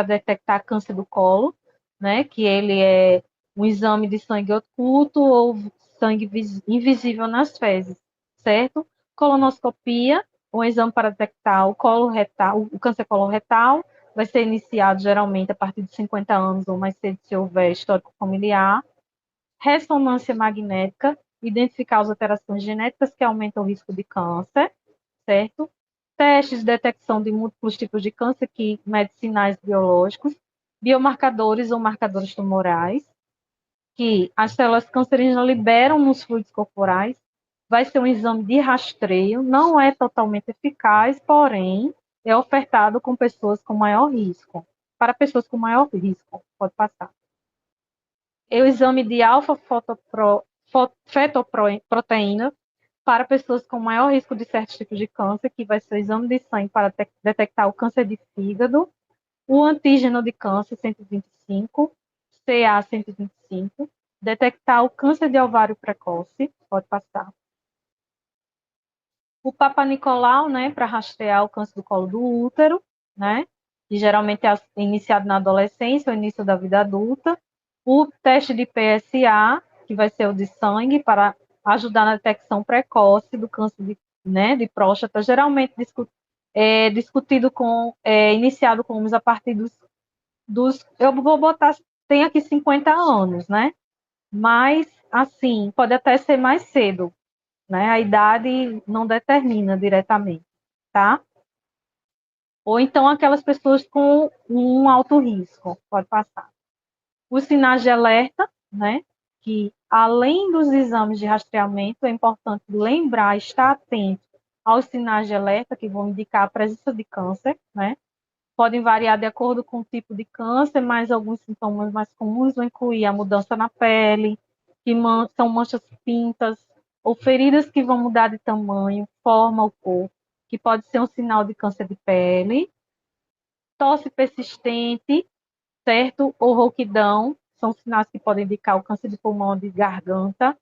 detectar câncer do colo, né, que ele é um exame de sangue oculto ou sangue invisível nas fezes, certo? Colonoscopia, um exame para detectar o colo retal, o câncer coloretal, vai ser iniciado geralmente a partir de 50 anos ou mais cedo se houver histórico familiar. Ressonância magnética, identificar as alterações genéticas que aumentam o risco de câncer, certo? Testes de detecção de múltiplos tipos de câncer que medem sinais biológicos, biomarcadores ou marcadores tumorais, que as células cancerígenas liberam nos fluidos corporais, vai ser um exame de rastreio, não é totalmente eficaz, porém, é ofertado com pessoas com maior risco. Para pessoas com maior risco, pode passar. É o exame de alfa-fetoproteína para pessoas com maior risco de certos tipos de câncer, que vai ser o exame de sangue para detectar o câncer de fígado, o antígeno de câncer 125, CA 125, detectar o câncer de ovário precoce, pode passar. O Papa Nicolau, né, para rastrear o câncer do colo do útero, né, que geralmente é iniciado na adolescência ou início da vida adulta. O teste de PSA, que vai ser o de sangue, para ajudar na detecção precoce do câncer de próstata, geralmente discutido iniciado com homens a partir eu vou botar, tem aqui 50 anos, né? Mas, assim, pode até ser mais cedo, né? A idade não determina diretamente, tá? Ou então aquelas pessoas com um alto risco, pode passar. Os sinais de alerta, né? Que além dos exames de rastreamento, é importante lembrar, estar atento aos sinais de alerta que vão indicar a presença de câncer, né? Podem variar de acordo com o tipo de câncer, mas alguns sintomas mais comuns vão incluir a mudança na pele, que são manchas pintas, ou feridas que vão mudar de tamanho, forma ou cor, que pode ser um sinal de câncer de pele. Tosse persistente, certo? Ou rouquidão, são sinais que podem indicar o câncer de pulmão ou de garganta.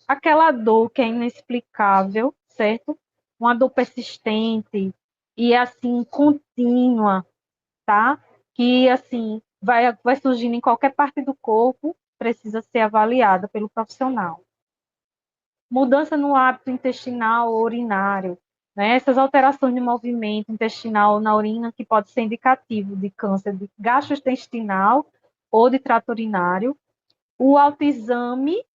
Aquela dor que é inexplicável, certo? Uma dor persistente e assim contínua, tá? Que assim vai surgindo em qualquer parte do corpo, precisa ser avaliada pelo profissional. Mudança no hábito intestinal ou urinário, né? Essas alterações de movimento intestinal na urina que pode ser indicativo de câncer de gastrointestinal ou de trato urinário. O autoexame,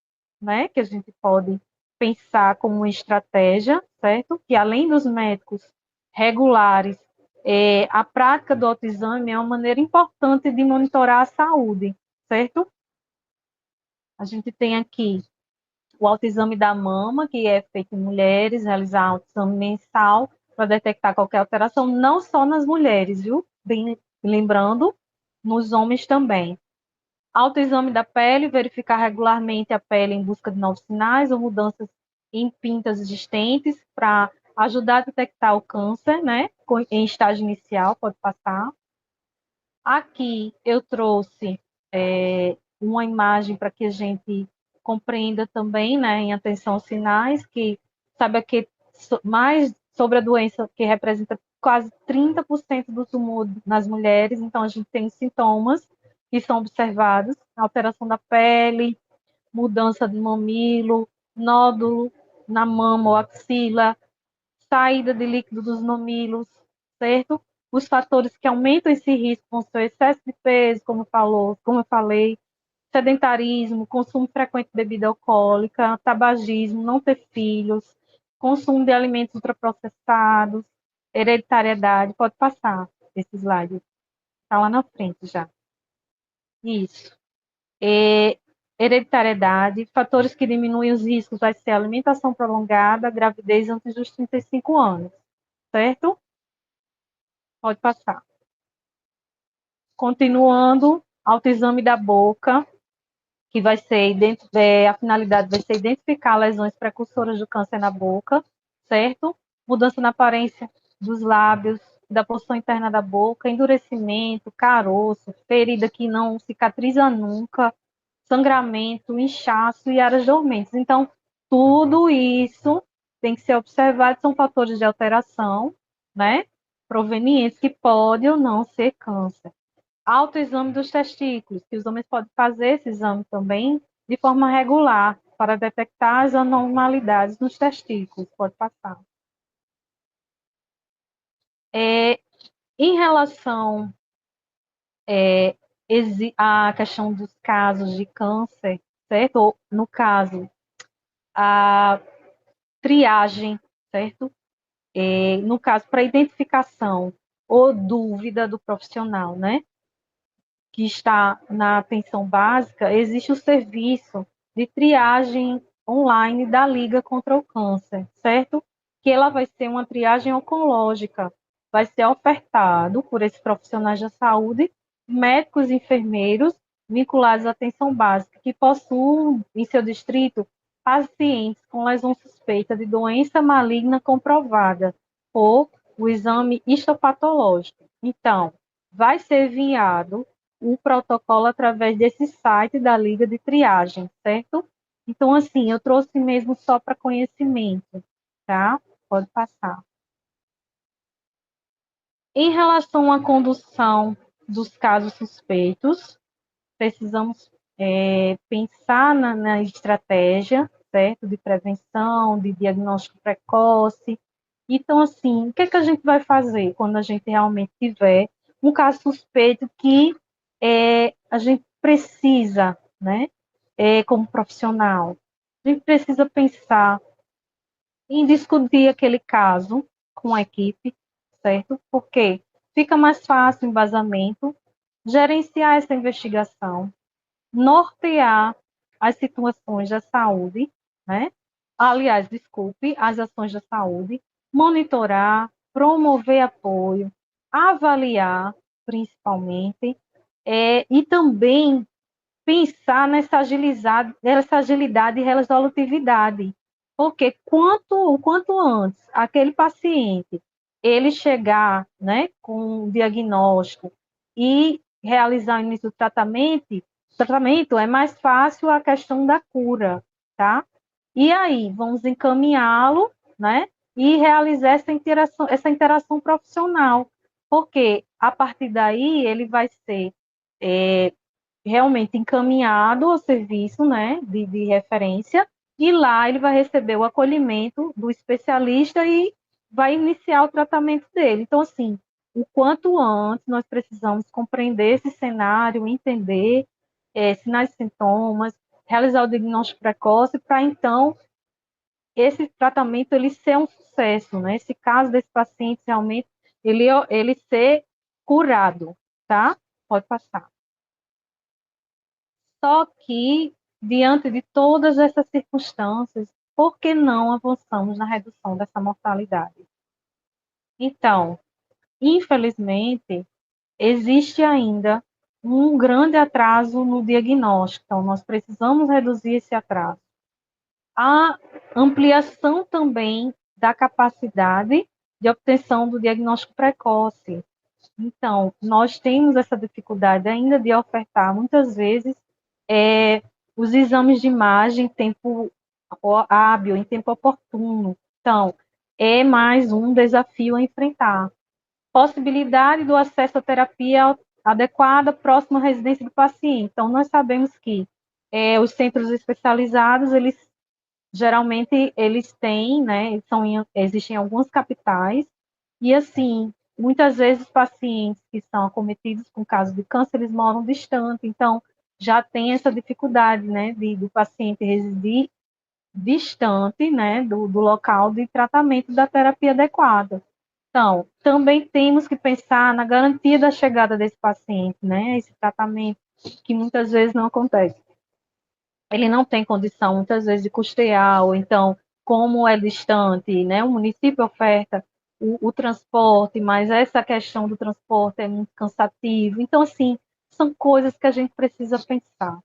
né, que a gente pode pensar como uma estratégia, certo? Que além dos médicos regulares, a prática do autoexame é uma maneira importante de monitorar a saúde, certo? A gente tem aqui o autoexame da mama, que é feito em mulheres, realizar autoexame mensal para detectar qualquer alteração, não só nas mulheres, viu? Bem, lembrando, nos homens também. Autoexame da pele, verificar regularmente a pele em busca de novos sinais ou mudanças em pintas existentes para ajudar a detectar o câncer, né? Em estágio inicial, pode passar. Aqui eu trouxe uma imagem para que a gente compreenda também, né, em atenção aos sinais, que sabe que mais sobre a doença que representa quase 30% do tumor nas mulheres, então a gente tem sintomas que são observados, alteração da pele, mudança de mamilo, nódulo na mama ou axila, saída de líquido dos mamilos, certo? Os fatores que aumentam esse risco vão ser o excesso de peso, como eu falei, sedentarismo, consumo frequente de bebida alcoólica, tabagismo, não ter filhos, consumo de alimentos ultraprocessados, hereditariedade, pode passar esse slide, está lá na frente já. Isso. Hereditariedade, fatores que diminuem os riscos vai ser alimentação prolongada, gravidez antes dos 35 anos, certo? Pode passar. Continuando, autoexame da boca, que vai ser, a finalidade vai ser identificar lesões precursoras do câncer na boca, certo? Mudança na aparência dos lábios, da porção interna da boca, endurecimento, caroço, ferida que não cicatriza nunca, sangramento, inchaço e áreas dormentes. Então, tudo isso tem que ser observado, são fatores de alteração, né? Provenientes que podem ou não ser câncer. Autoexame dos testículos, que os homens podem fazer esse exame também de forma regular, para detectar as anormalidades nos testículos, pode passar. Em relação à questão dos casos de câncer, certo? Ou, no caso, a triagem, certo? No caso, para identificação ou dúvida do profissional, né? Que está na atenção básica, existe o serviço de triagem online da Liga contra o Câncer, certo? Que ela vai ser uma triagem oncológica, vai ser ofertado por esses profissionais da saúde, médicos e enfermeiros vinculados à atenção básica, que possuam em seu distrito pacientes com lesão suspeita de doença maligna comprovada por o exame histopatológico. Então, vai ser enviado o protocolo através desse site da Liga de Triagem, certo? Então, assim, eu trouxe mesmo só para conhecimento, tá? Pode passar. Em relação à condução dos casos suspeitos, precisamos pensar na estratégia, certo? De prevenção, de diagnóstico precoce. Então, assim, o que é que a gente vai fazer quando a gente realmente tiver um caso suspeito que a gente precisa, né, como profissional? A gente precisa pensar em discutir aquele caso com a equipe, certo? Porque fica mais fácil o embasamento, gerenciar essa investigação, nortear as situações da saúde, né? Aliás, desculpe, as ações da saúde, monitorar, promover apoio, avaliar, principalmente, e também pensar nessa agilidade e resolutividade, porque o quanto antes aquele paciente ele chegar, né, com um diagnóstico e realizar o início do tratamento é mais fácil a questão da cura, tá? E aí, vamos encaminhá-lo, né, e realizar essa interação profissional, porque a partir daí ele vai ser é, realmente encaminhado ao serviço, né, de referência, e lá ele vai receber o acolhimento do especialista e vai iniciar o tratamento dele. Então, assim, o quanto antes nós precisamos compreender esse cenário, entender sinais e sintomas, realizar o diagnóstico precoce, para então esse tratamento ele ser um sucesso, né? Esse caso desse paciente realmente ele ser curado, tá? Pode passar. Só que, diante de todas essas circunstâncias, por que não avançamos na redução dessa mortalidade? Então, infelizmente, existe ainda um grande atraso no diagnóstico, então nós precisamos reduzir esse atraso. A ampliação também da capacidade de obtenção do diagnóstico precoce. Então, nós temos essa dificuldade ainda de ofertar, muitas vezes, os exames de imagem em tempo hábil, em tempo oportuno. Então, é mais um desafio a enfrentar. Possibilidade do acesso à terapia adequada próximo à residência do paciente. Então, nós sabemos que os centros especializados, eles geralmente eles têm, né, existem algumas capitais, e assim, muitas vezes os pacientes que são acometidos com caso de câncer, eles moram distante, então já tem essa dificuldade, né, do paciente residir distante, né, do local de tratamento da terapia adequada. Então, também temos que pensar na garantia da chegada desse paciente, né, esse tratamento que muitas vezes não acontece. Ele não tem condição, muitas vezes, de custear, ou então, como é distante, né, o município oferta o transporte, mas essa questão do transporte é muito cansativo. Então, assim, são coisas que a gente precisa pensar,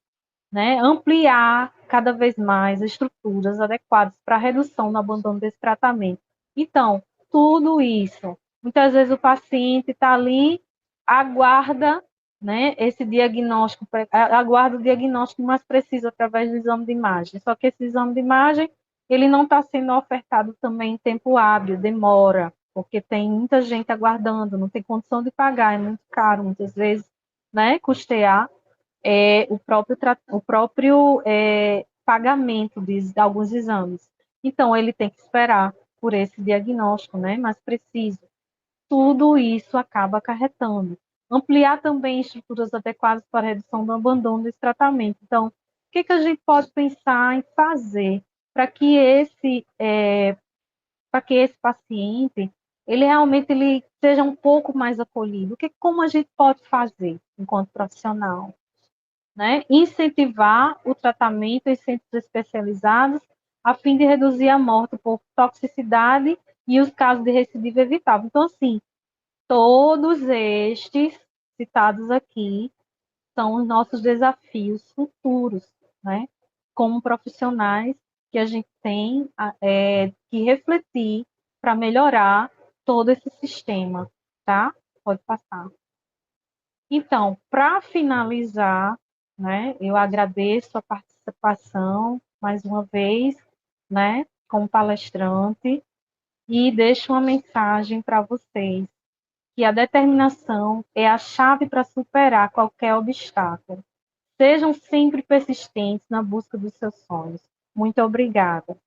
né? Ampliar cada vez mais estruturas adequadas para a redução do abandono desse tratamento. Então, tudo isso, muitas vezes o paciente está ali, aguarda, né, esse diagnóstico, aguarda o diagnóstico mais preciso através do exame de imagem. Só que esse exame de imagem, ele não está sendo ofertado também em tempo hábil, demora, porque tem muita gente aguardando, não tem condição de pagar, é muito caro, muitas vezes, né, custear o próprio pagamento de alguns exames. Então, ele tem que esperar por esse diagnóstico, né, mais preciso. Tudo isso acaba acarretando. Ampliar também estruturas adequadas para a redução do abandono desse tratamento. Então, o que, que a gente pode pensar em fazer para que esse paciente ele realmente ele seja um pouco mais acolhido? Como a gente pode fazer enquanto profissional? Né? Incentivar o tratamento em centros especializados a fim de reduzir a morte por toxicidade e os casos de recidiva evitável. Então, assim, todos estes citados aqui são os nossos desafios futuros, né? Como profissionais que a gente tem que refletir para melhorar todo esse sistema, tá? Pode passar. Então, para finalizar, né, eu agradeço a participação mais uma vez, né, como palestrante, e deixo uma mensagem para vocês, que a determinação é a chave para superar qualquer obstáculo. Sejam sempre persistentes na busca dos seus sonhos. Muito obrigada.